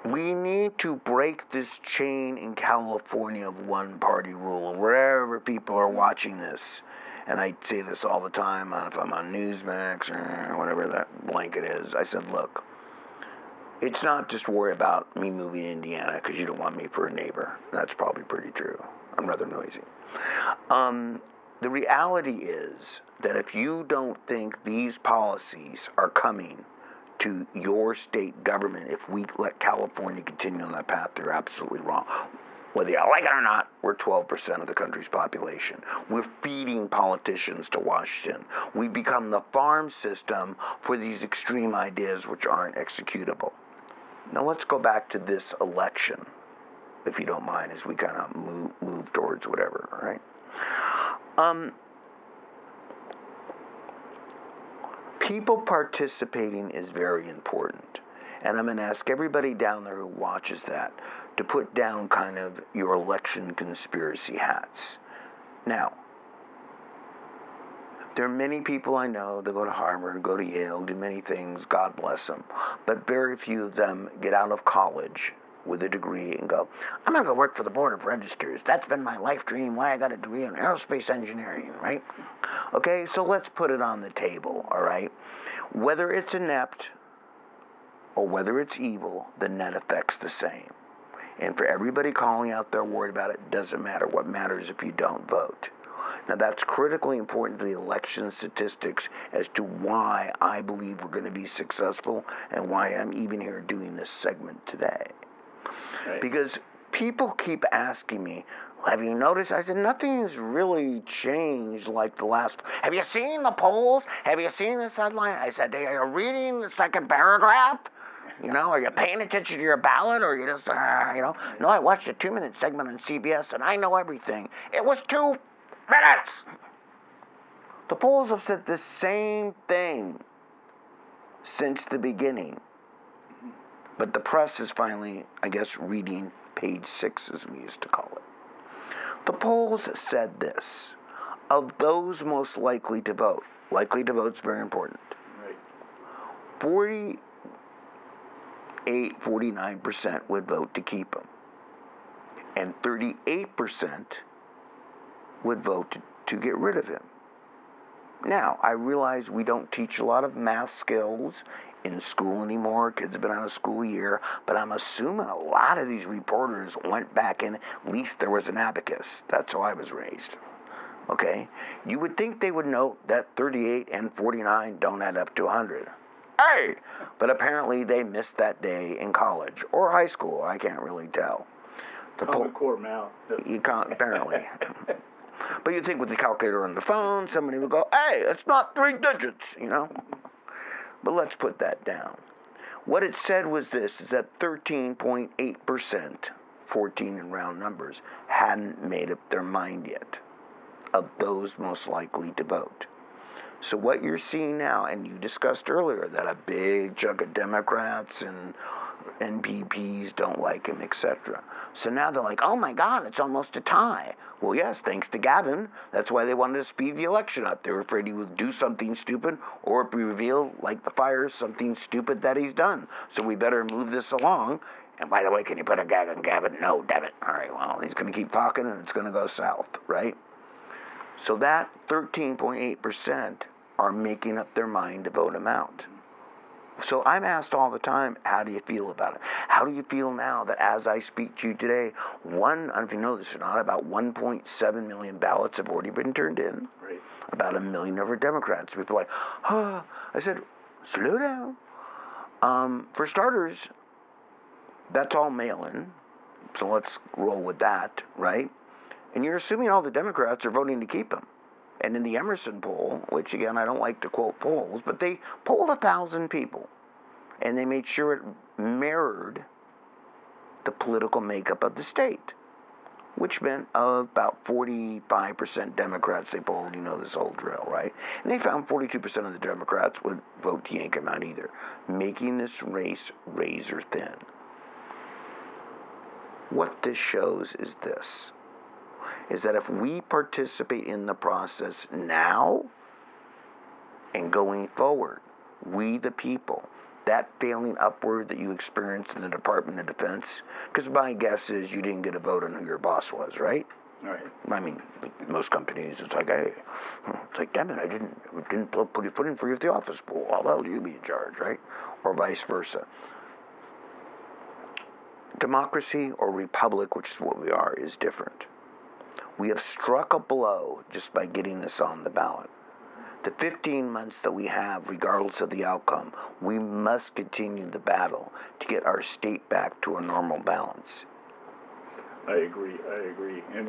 we need to break this chain in California of one-party rule. And wherever people are watching this, and I say this all the time, if I'm on Newsmax or whatever that blanket is, I said, look, it's not just worry about me moving to Indiana because you don't want me for a neighbor. That's probably pretty true. I'm rather noisy. The reality is that if you don't think these policies are coming to your state government, if we let California continue on that path, they're absolutely wrong. Whether you like it or not, we're 12% of the country's population. We're feeding politicians to Washington. We become the farm system for these extreme ideas which aren't executable. Now let's go back to this election, if you don't mind, as we kind of move towards whatever, all right? People participating is very important. And I'm going to ask everybody down there who watches that to put down kind of your election conspiracy hats. Now, there are many people I know that go to Harvard, go to Yale, do many things, God bless them. But very few of them get out of college with a degree and go, I'm going to go work for the Board of Registers. That's been my life dream, why I got a degree in aerospace engineering, right? Okay, so let's put it on the table, all right? Whether it's inept or whether it's evil, the net effect's the same. And for everybody calling out there worried about it, doesn't matter. What matters if you don't vote. Now that's critically important to the election statistics as to why I believe we're going to be successful and why I'm even here doing this segment today. Right. Because people keep asking me, have you noticed? I said, nothing's really changed like the last. Have you seen the polls? Have you seen this headline? I said, are you reading the second paragraph? You know, are you paying attention to your ballot, or you just, No, I watched a 2-minute segment on CBS, and I know everything. It was 2 minutes. The polls have said the same thing since the beginning. But the press is finally, I guess, reading page 6, as we used to call it. The polls said this: of those most likely to vote is very important. Right. 49% would vote to keep him. And 38% would vote to get rid of him. Now, I realize we don't teach a lot of math skills in school anymore. Kids have been out of school a year, but I'm assuming a lot of these reporters went back and at least there was an abacus. That's how I was raised. Okay? You would think they would note that 38 and 49 don't add up to 100. Hey! But apparently they missed that day in college or high school. I can't really tell. Common core math. You can't, apparently. But you'd think with the calculator on the phone, somebody would go, hey, it's not 3 digits, you know? But let's put that down. What it said was this, is that 13.8%, 14 in round numbers, hadn't made up their mind yet of those most likely to vote. So what you're seeing now, and you discussed earlier, that a big chunk of Democrats and NPPs don't like him, etc. So now they're like, oh my God, it's almost a tie. Well, yes, thanks to Gavin. That's why they wanted to speed the election up. They were afraid he would do something stupid or be revealed, like the fires, something stupid that he's done. So we better move this along. And by the way, can you put a gag on Gavin? No, damn it. All right, well, he's going to keep talking and it's going to go south, right? So that 13.8% are making up their mind to vote him out. So I'm asked all the time, how do you feel about it? How do you feel now that as I speak to you today, I don't know if you know this or not, about 1.7 million ballots have already been turned in. Right. About 1 million of our Democrats. People are like, oh. I said, slow down. For starters, that's all mail-in. So let's roll with that, right? And you're assuming all the Democrats are voting to keep him. And in the Emerson poll, which again, I don't like to quote polls, but they polled 1,000 people. And they made sure it mirrored the political makeup of the state. which meant about 45% Democrats they polled. You know this whole drill, right? And they found 42% of the Democrats would vote he ain't come out either, making this race razor thin. What this shows is this, is that if we participate in the process now and going forward, we the people, that failing upward that you experienced in the Department of Defense, because my guess is you didn't get a vote on who your boss was, right? Right. I mean, most companies, it's like, hey, it's like, damn it, I didn't put your foot in for you at the office pool. I'll let you be in charge, right? Or vice versa. Democracy or republic, which is what we are, is different. We have struck a blow just by getting this on the ballot. The 15 months that we have, regardless of the outcome, we must continue the battle to get our state back to a normal balance. I agree. And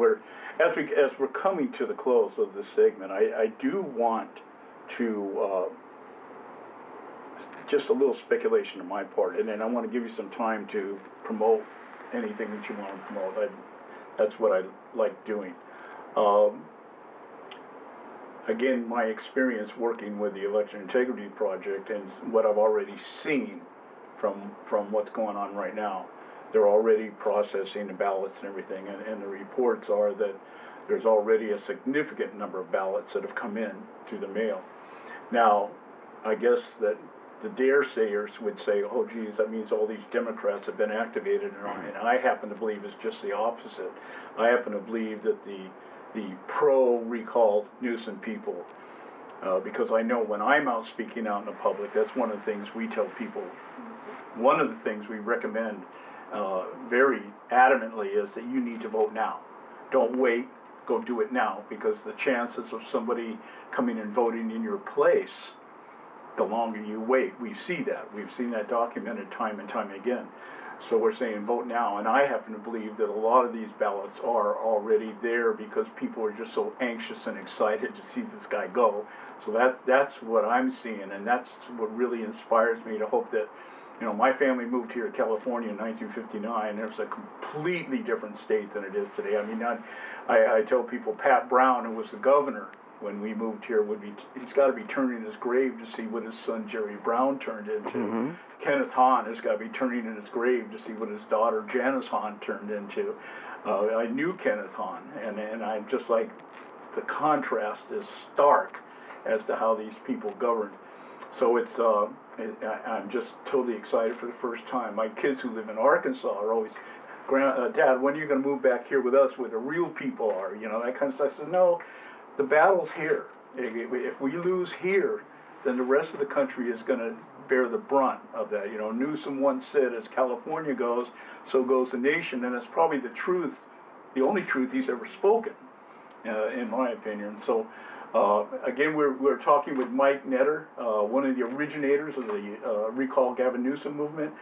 as we're coming to the close of this segment, I do want to just a little speculation on my part, and then I want to give you some time to promote anything that you want to promote. That's what I like doing. Again, my experience working with the Election Integrity Project and what I've already seen from what's going on right now, they're already processing the ballots and everything, and the reports are that there's already a significant number of ballots that have come in through the mail. Now, I guess that the daresayers would say, oh, geez, that means all these Democrats have been activated, and I happen to believe it's just the opposite. I happen to believe that the pro-recall Newsom people, because I know when I'm out speaking out in the public, that's one of the things we tell people. One of the things we recommend very adamantly is that you need to vote now. Don't wait, go do it now, because the chances of somebody coming and voting in your place, the longer you wait, we see that. We've seen that documented time and time again. So we're saying vote now, and I happen to believe that a lot of these ballots are already there because people are just so anxious and excited to see this guy go. So that's what I'm seeing, and that's what really inspires me to hope that, you know, my family moved here to California in 1959. It was a completely different state than it is today. I mean, I tell people Pat Brown, who was the governor when we moved here, he's got to be turning in his grave to see what his son Jerry Brown turned into. Mm-hmm. Kenneth Hahn has got to be turning in his grave to see what his daughter Janice Hahn turned into. I knew Kenneth Hahn, and I'm just like, the contrast is stark as to how these people governed. So I'm just totally excited for the first time. My kids who live in Arkansas are always, Dad, when are you going to move back here with us where the real people are? You know, that kind of stuff. I said, no, the battle's here. If we lose here, then the rest of the country is going to bear the brunt of that. You know, Newsom once said, as California goes, so goes the nation, and it's probably the truth, the only truth he's ever spoken, in my opinion. So, again, we're talking with Mike Netter, one of the originators of the Recall Gavin Newsom movement,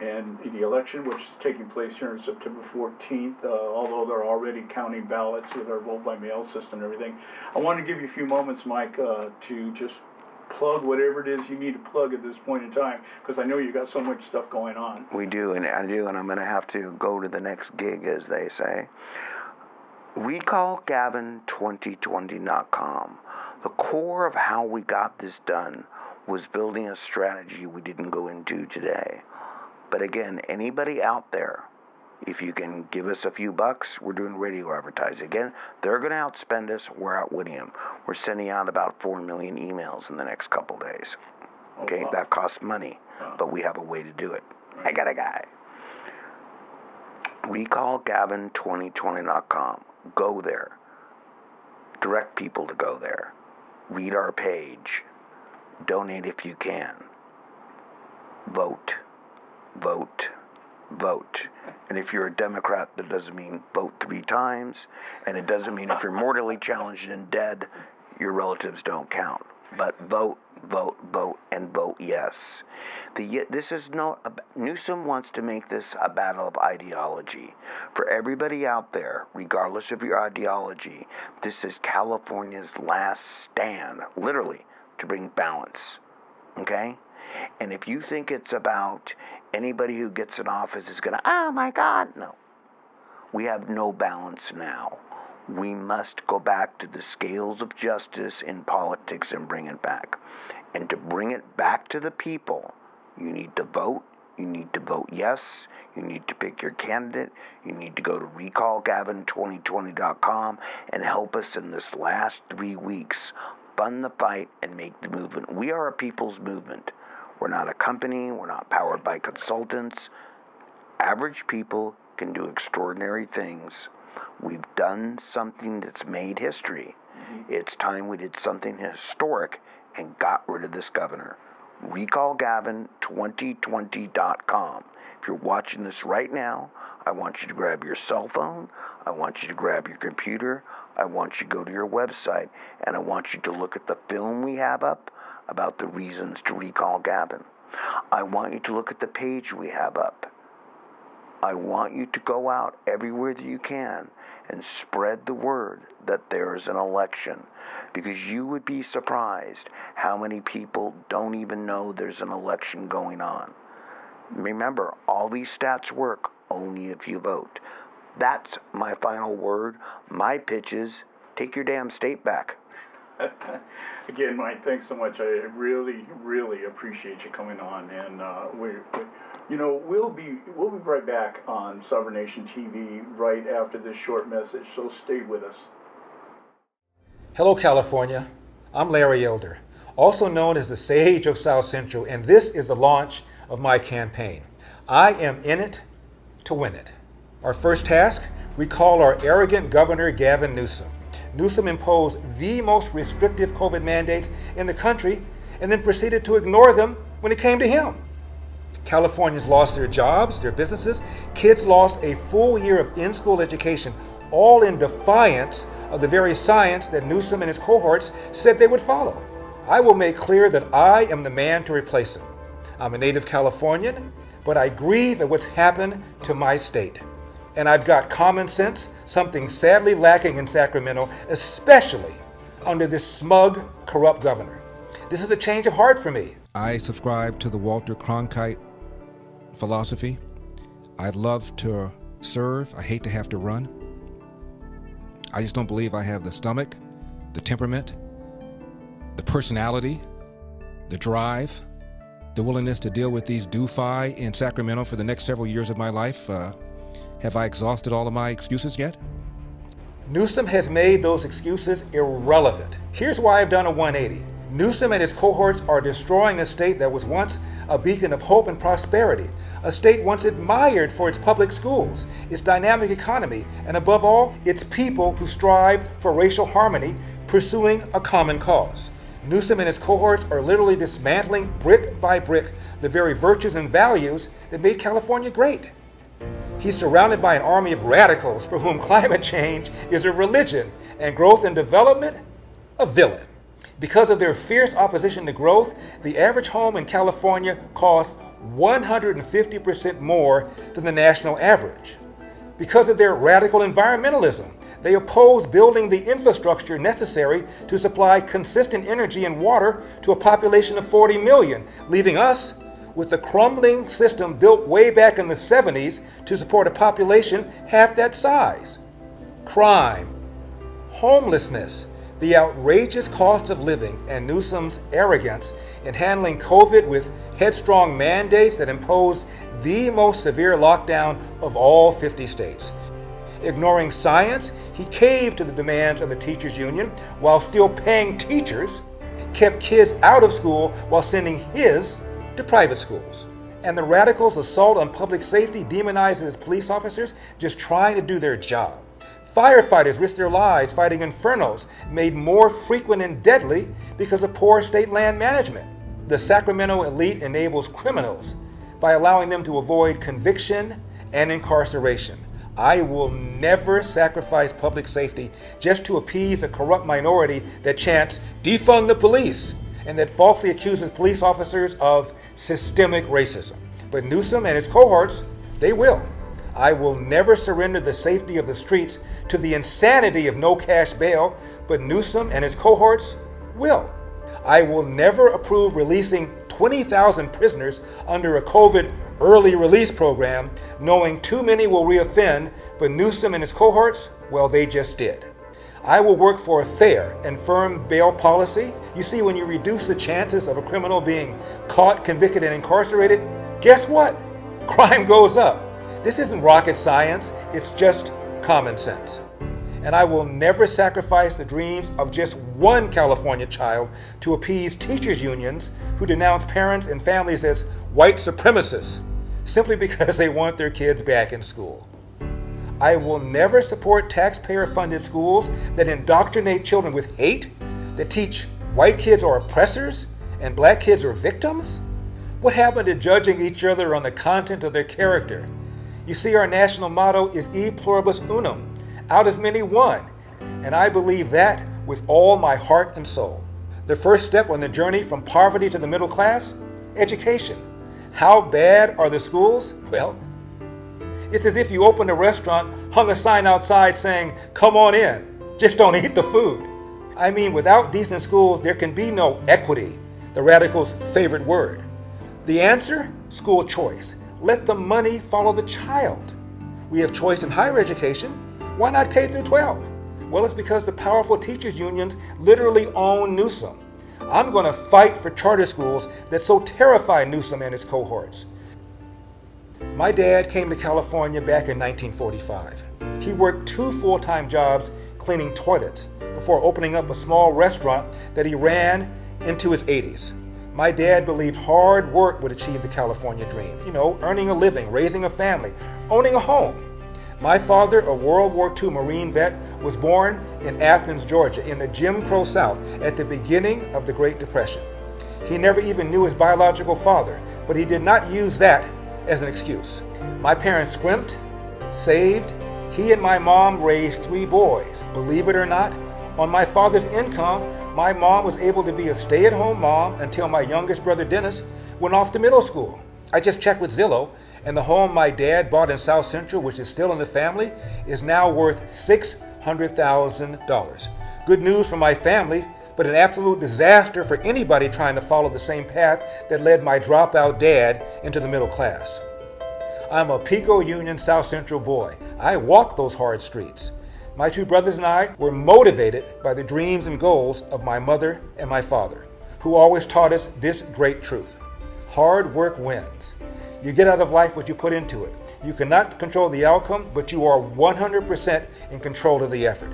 and the election, which is taking place here on September 14th, although they're already counting ballots with our vote-by-mail system and everything. I want to give you a few moments, Mike, to just plug whatever it is you need to plug at this point in time, because I know you got so much stuff going on. We do, and I do, and I'm going to have to go to the next gig, as they say. RecallGavin2020.com. The core of how we got this done was building a strategy we didn't go into today. But again, anybody out there, if you can give us a few bucks, we're doing radio advertising. Again, they're going to outspend us. We're outwitting them. We're sending out about 4 million emails in the next couple days. Okay, wow. That costs money, but we have a way to do it. Right. I got a guy. RecallGavin2020.com. Go there. Direct people to go there. Read our page. Donate if you can. Vote. Vote. Vote. And if you're a Democrat, that doesn't mean vote 3 times, and it doesn't mean if you're mortally challenged and dead, your relatives don't count. But vote, vote, vote, and vote yes. This is Newsom wants to make this a battle of ideology. For everybody out there, regardless of your ideology, this is California's last stand, literally, to bring balance. Okay? And if you think it's about anybody who gets in office is going to, oh my God, no. We have no balance now. We must go back to the scales of justice in politics and bring it back. And to bring it back to the people, you need to vote. You need to vote yes. You need to pick your candidate. You need to go to recallgavin2020.com and help us in this last 3 weeks fund the fight and make the movement. We are a people's movement. We're not a company. We're not powered by consultants. Average people can do extraordinary things. We've done something that's made history. It's time we did something historic and got rid of this governor. Recallgavin2020.com. If you're watching this right now, I want you to grab your cell phone. I want you to grab your computer. I want you to go to your website, and I want you to look at the film we have up about the reasons to recall Gavin. I want you to look at the page we have up. I want you to go out everywhere that you can and spread the word that there is an election, because you would be surprised how many people don't even know there's an election going on. Remember, all these stats work only if you vote. That's my final word. My pitch is, take your damn state back. Again, Mike, thanks so much. I really, really appreciate you coming on, and we'll be right back on Sovereign Nation TV right after this short message. So stay with us. Hello, California. I'm Larry Elder, also known as the Sage of South Central, and this is the launch of my campaign. I am in it to win it. Our first task: recall our arrogant governor, Gavin Newsom. Newsom imposed the most restrictive COVID mandates in the country and then proceeded to ignore them when it came to him. Californians lost their jobs, their businesses. Kids lost a full year of in-school education, all in defiance of the very science that Newsom and his cohorts said they would follow. I will make clear that I am the man to replace him. I'm a native Californian, but I grieve at what's happened to my state. And I've got common sense, something sadly lacking in Sacramento, especially under this smug, corrupt governor. This is a change of heart for me. I subscribe to the Walter Cronkite philosophy. I'd love to serve. I hate to have to run. I just don't believe I have the stomach, the temperament, the personality, the drive, the willingness to deal with these doofi in Sacramento for the next several years of my life. Have I exhausted all of my excuses yet? Newsom has made those excuses irrelevant. Here's why I've done a 180. Newsom and his cohorts are destroying a state that was once a beacon of hope and prosperity, a state once admired for its public schools, its dynamic economy, and above all, its people who strive for racial harmony, pursuing a common cause. Newsom and his cohorts are literally dismantling brick by brick the very virtues and values that made California great. He's surrounded by an army of radicals for whom climate change is a religion and growth and development a villain. Because of their fierce opposition to growth, the average home in California costs 150% more than the national average. Because of their radical environmentalism, they oppose building the infrastructure necessary to supply consistent energy and water to a population of 40 million, leaving us with the crumbling system built way back in the 70s to support a population half that size. Crime, homelessness, the outrageous cost of living, and Newsom's arrogance in handling COVID with headstrong mandates that imposed the most severe lockdown of all 50 states. Ignoring science, he caved to the demands of the teachers' union while still paying teachers, kept kids out of school while sending his to private schools. And the radicals' assault on public safety demonizes police officers just trying to do their job. Firefighters risk their lives fighting infernos made more frequent and deadly because of poor state land management. The Sacramento elite enables criminals by allowing them to avoid conviction and incarceration. I will never sacrifice public safety just to appease a corrupt minority that chants, "Defund the police," and that falsely accuses police officers of systemic racism. But Newsom and his cohorts, they will. I will never surrender the safety of the streets to the insanity of no cash bail, but Newsom and his cohorts will. I will never approve releasing 20,000 prisoners under a COVID early release program, knowing too many will reoffend, but Newsom and his cohorts, well, they just did. I will work for a fair and firm bail policy. You see, when you reduce the chances of a criminal being caught, convicted, and incarcerated, guess what? Crime goes up. This isn't rocket science, it's just common sense. And I will never sacrifice the dreams of just one California child to appease teachers' unions who denounce parents and families as white supremacists simply because they want their kids back in school. I will never support taxpayer-funded schools that indoctrinate children with hate, that teach white kids are oppressors and black kids are victims. What happened to judging each other on the content of their character? You see, our national motto is E pluribus unum, out of many one, and I believe that with all my heart and soul. The first step on the journey from poverty to the middle class? Education. How bad are the schools? Well, it's as if you opened a restaurant, hung a sign outside saying, "Come on in, just don't eat the food." I mean, without decent schools, there can be no equity, the radicals' favorite word. The answer? School choice. Let the money follow the child. We have choice in higher education. Why not K through 12? Well, it's because the powerful teachers' unions literally own Newsom. I'm going to fight for charter schools that so terrify Newsom and his cohorts. My dad came to California back in 1945. He worked 2 full-time jobs cleaning toilets before opening up a small restaurant that he ran into his 80s. My dad believed hard work would achieve the California dream. You know, earning a living, raising a family, owning a home. My father, a World War II Marine vet, was born in Athens, Georgia, in the Jim Crow South at the beginning of the Great Depression. He never even knew his biological father, but he did not use that as an excuse. My parents scrimped, saved. He and my mom raised 3 boys. Believe it or not, on my father's income, my mom was able to be a stay-at-home mom until my youngest brother Dennis went off to middle school. I just checked with Zillow, and the home my dad bought in South Central, which is still in the family, is now worth $600,000. Good news for my family, but an absolute disaster for anybody trying to follow the same path that led my dropout dad into the middle class. I'm a Pico Union South Central boy. I walked those hard streets. My 2 brothers and I were motivated by the dreams and goals of my mother and my father, who always taught us this great truth. Hard work wins. You get out of life what you put into it. You cannot control the outcome, but you are 100% in control of the effort.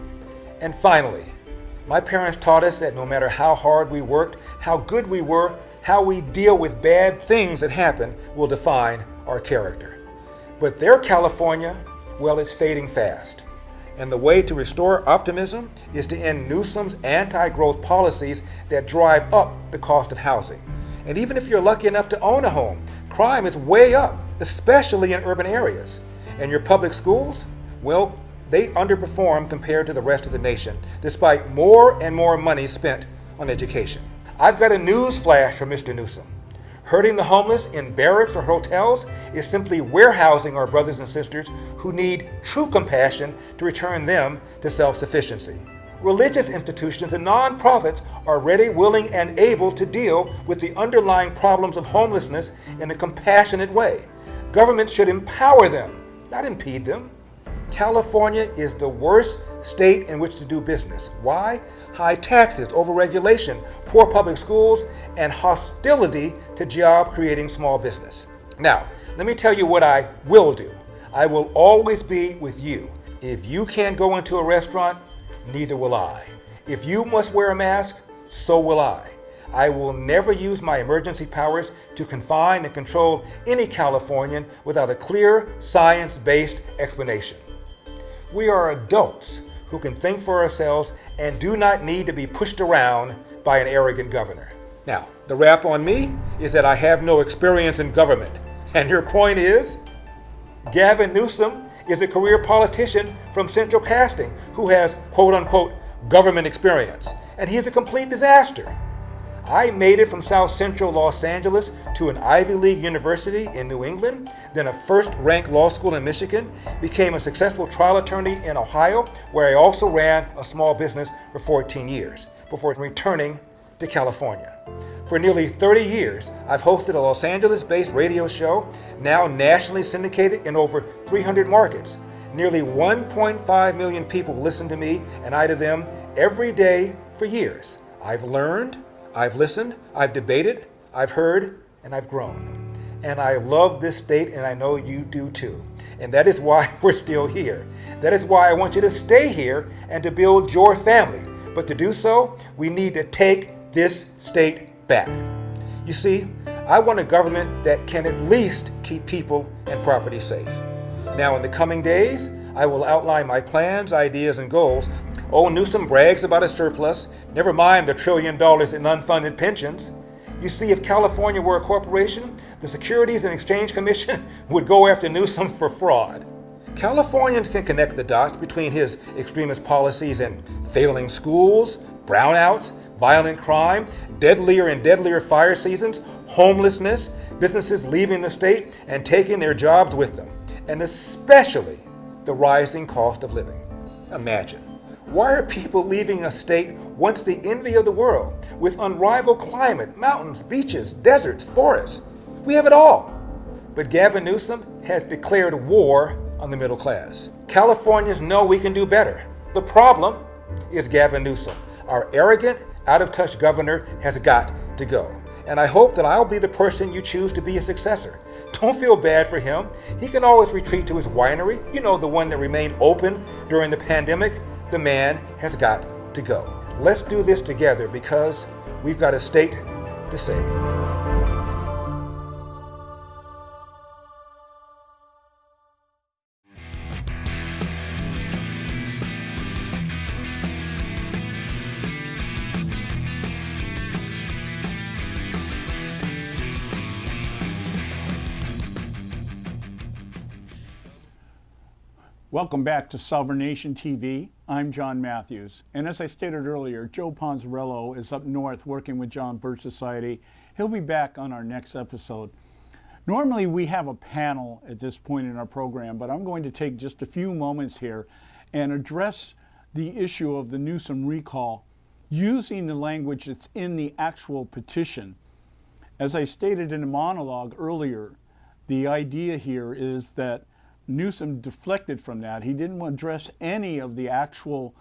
And finally, my parents taught us that no matter how hard we worked, how good we were, how we deal with bad things that happen will define our character. But their California, well, it's fading fast. And the way to restore optimism is to end Newsom's anti-growth policies that drive up the cost of housing. And even if you're lucky enough to own a home, crime is way up, especially in urban areas. And your public schools, well, they underperform compared to the rest of the nation, despite more and more money spent on education. I've got a news flash for Mr. Newsom. Hurting the homeless in barracks or hotels is simply warehousing our brothers and sisters who need true compassion to return them to self-sufficiency. Religious institutions and nonprofits are ready, willing, and able to deal with the underlying problems of homelessness in a compassionate way. Government should empower them, not impede them. California is the worst state in which to do business. Why? High taxes, overregulation, poor public schools, and hostility to job-creating small business. Now, let me tell you what I will do. I will always be with you. If you can't go into a restaurant, neither will I. If you must wear a mask, so will I. I will never use my emergency powers to confine and control any Californian without a clear, science-based explanation. We are adults who can think for ourselves and do not need to be pushed around by an arrogant governor. Now, the rap on me is that I have no experience in government. And your point is? Gavin Newsom is a career politician from Central Casting who has quote-unquote government experience, and he is a complete disaster. I made it from South Central Los Angeles to an Ivy League university in New England, then a first-ranked law school in Michigan, became a successful trial attorney in Ohio, where I also ran a small business for 14 years before returning to California. For nearly 30 years, I've hosted a Los Angeles-based radio show, now nationally syndicated in over 300 markets. Nearly 1.5 million people listen to me and I to them every day for years. I've learned, I've listened, I've debated, I've heard, and I've grown. And I love this state, and I know you do too. And that is why we're still here. That is why I want you to stay here and to build your family. But to do so, we need to take this state back. You see, I want a government that can at least keep people and property safe. Now, in the coming days, I will outline my plans, ideas, and goals. Oh, Newsom brags about a surplus, never mind the $1 trillion in unfunded pensions. You see, if California were a corporation, the Securities and Exchange Commission would go after Newsom for fraud. Californians can connect the dots between his extremist policies and failing schools, brownouts, violent crime, deadlier and deadlier fire seasons, homelessness, businesses leaving the state and taking their jobs with them, and especially the rising cost of living. Imagine, why are people leaving a state once the envy of the world, with unrivaled climate, mountains, beaches, deserts, forests? We have it all. But Gavin Newsom has declared war on the middle class. Californians know we can do better. The problem is Gavin Newsom. Our arrogant, out-of-touch governor has got to go. And I hope that I'll be the person you choose to be a successor. Don't feel bad for him. He can always retreat to his winery, you know, the one that remained open during the pandemic. The man has got to go. Let's do this together because we've got a state to save. Welcome back to Sovereign Nation TV. I'm Jon Matthews. And as I stated earlier, Joe Ponzarello is up north working with John Birch Society. He'll be back on our next episode. Normally we have a panel at this point in our program, but I'm going to take just a few moments here and address the issue of the Newsom recall using the language that's in the actual petition. As I stated in a monologue earlier, the idea here is that Newsom deflected from that. He didn't address any of the actual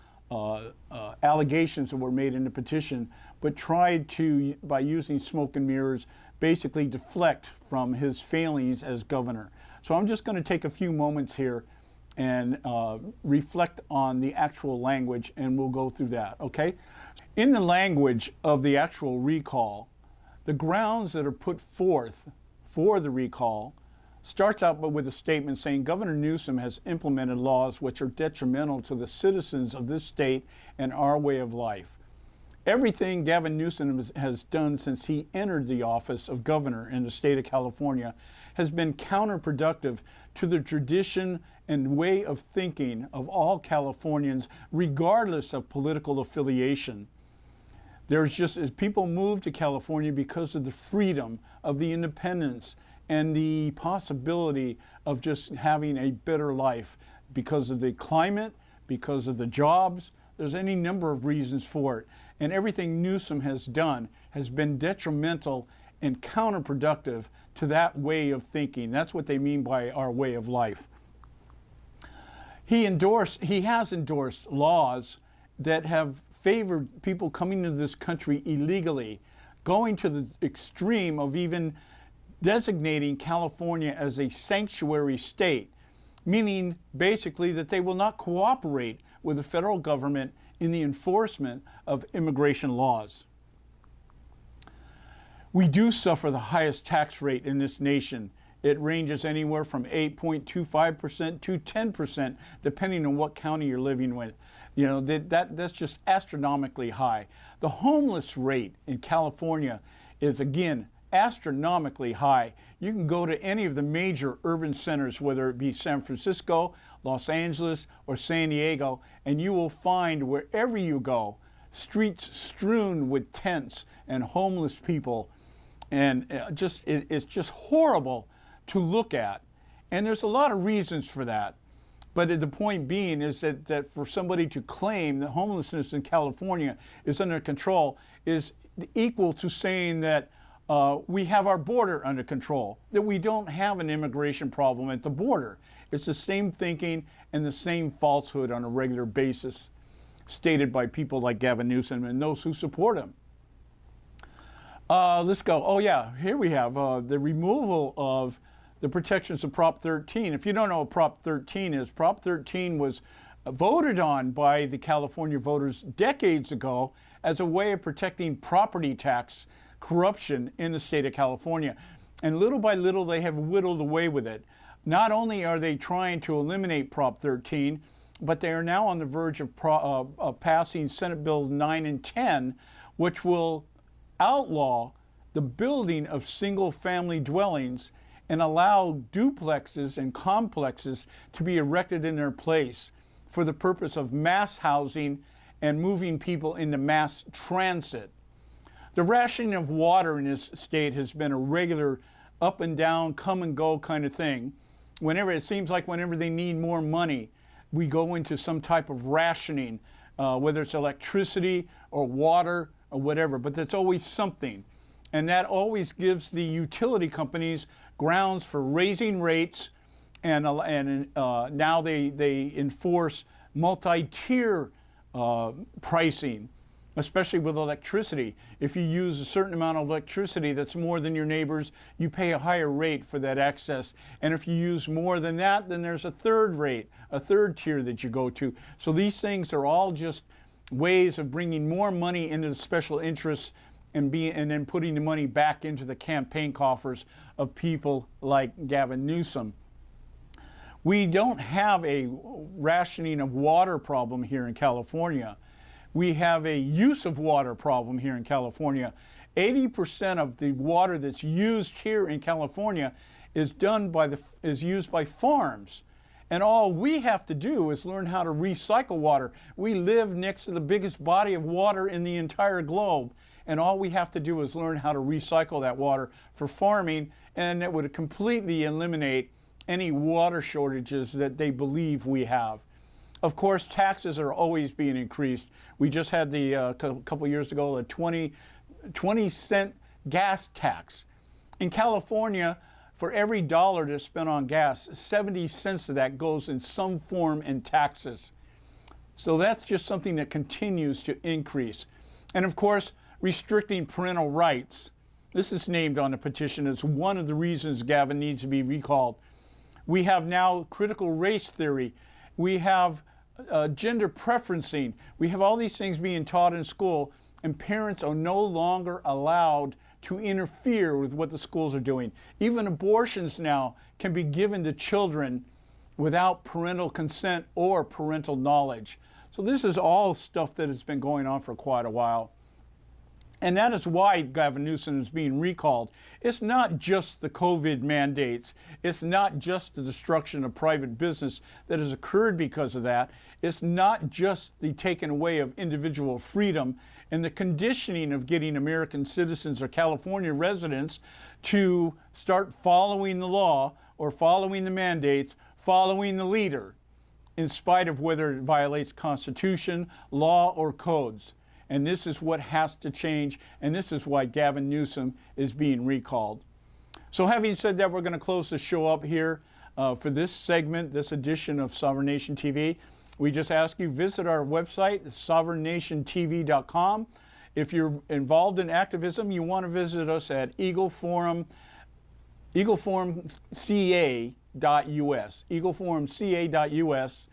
allegations that were made in the petition, but tried to, by using smoke and mirrors, basically deflect from his failings as governor. So I'm just going to take a few moments here and reflect on the actual language, and we'll go through that, okay? In the language of the actual recall, the grounds that are put forth for the recall starts out with a statement saying Governor Newsom has implemented laws which are detrimental to the citizens of this state and our way of life. Everything Gavin Newsom has done since he entered the office of governor in the state of California has been counterproductive to the tradition and way of thinking of all Californians, regardless of political affiliation. There's just, as people move to California because of the freedom of the independence and the possibility of just having a better life because of the climate, because of the jobs. There's any number of reasons for it. And everything Newsom has done has been detrimental and counterproductive to that way of thinking. That's what they mean by our way of life. He has endorsed laws that have favored people coming into this country illegally, going to the extreme of even designating California as a sanctuary state, meaning basically that they will not cooperate with the federal government in the enforcement of immigration laws. We do suffer the highest tax rate in this nation. It ranges anywhere from 8.25% to 10%, depending on what county you're living with. You know, that's just astronomically high. The homeless rate in California is, again, astronomically high. You can go to any of the major urban centers, whether it be San Francisco, Los Angeles, or San Diego, and you will find wherever you go, streets strewn with tents and homeless people. And it's just horrible to look at. And there's a lot of reasons for that. But the point being is that for somebody to claim that homelessness in California is under control is equal to saying that we have our border under control, that we don't have an immigration problem at the border. It's the same thinking and the same falsehood on a regular basis stated by people like Gavin Newsom and those who support him. Let's go. Oh yeah, here we have the removal of the protections of Prop 13. If you don't know what Prop 13 is, Prop 13 was voted on by the California voters decades ago as a way of protecting property tax corruption in the state of California. And little by little, they have whittled away with it. Not only are they trying to eliminate Prop 13, but they are now on the verge of passing Senate Bills 9 and 10, which will outlaw the building of single-family dwellings and allow duplexes and complexes to be erected in their place for the purpose of mass housing and moving people into mass transit. The rationing of water in this state has been a regular up and down, come and go kind of thing. Whenever it seems like whenever they need more money, we go into some type of rationing, whether it's electricity or water or whatever, but there's always something. And that always gives the utility companies grounds for raising rates, and now they enforce multi-tier pricing, especially with electricity. If you use a certain amount of electricity that's more than your neighbors, you pay a higher rate for that access. And if you use more than that, then there's a third rate, a third tier that you go to. So these things are all just ways of bringing more money into the special interests and then putting the money back into the campaign coffers of people like Gavin Newsom. We don't have a rationing of water problem here in California. We have a use of water problem here in California. 80% of the water that's used here in California is used by farms. And all we have to do is learn how to recycle water. We live next to the biggest body of water in the entire globe. And all we have to do is learn how to recycle that water for farming, and that would completely eliminate any water shortages that they believe we have. Of course, taxes are always being increased. We just had a couple years ago, a 20-cent gas tax. In California, for every dollar that's spent on gas, 70 cents of that goes in some form in taxes. So that's just something that continues to increase. And of course, restricting parental rights. This is named on the petition as one of the reasons Gavin needs to be recalled. We have now critical race theory. We have gender preferencing. We have all these things being taught in school, and parents are no longer allowed to interfere with what the schools are doing. Even abortions now can be given to children without parental consent or parental knowledge. So this is all stuff that has been going on for quite a while. And that is why Gavin Newsom is being recalled. It's not just the COVID mandates. It's not just the destruction of private business that has occurred because of that. It's not just the taking away of individual freedom and the conditioning of getting American citizens or California residents to start following the law or following the mandates, following the leader, in spite of whether it violates Constitution, law, or codes. And this is what has to change, and this is why Gavin Newsom is being recalled. So having said that, we're going to close the show up here for this segment, this edition of Sovereign Nation TV. We just ask you visit our website, sovereignnationtv.com. If you're involved in activism, you want to visit us at eagleforumca.us, eagleforumca.us,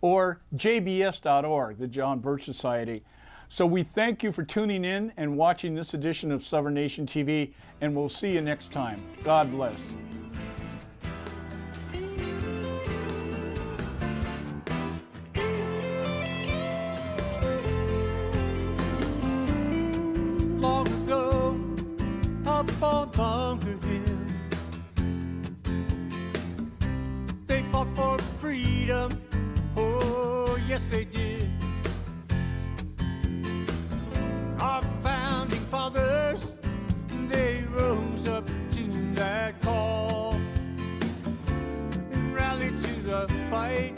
or jbs.org, the John Birch Society. So we thank you for tuning in and watching this edition of Sovereign Nation TV, and we'll see you next time. God bless. Long ago, up on Bunker Hill, they fought for freedom. Oh, yes, they did. Our founding fathers, they rose up to that call and rallied to the fight.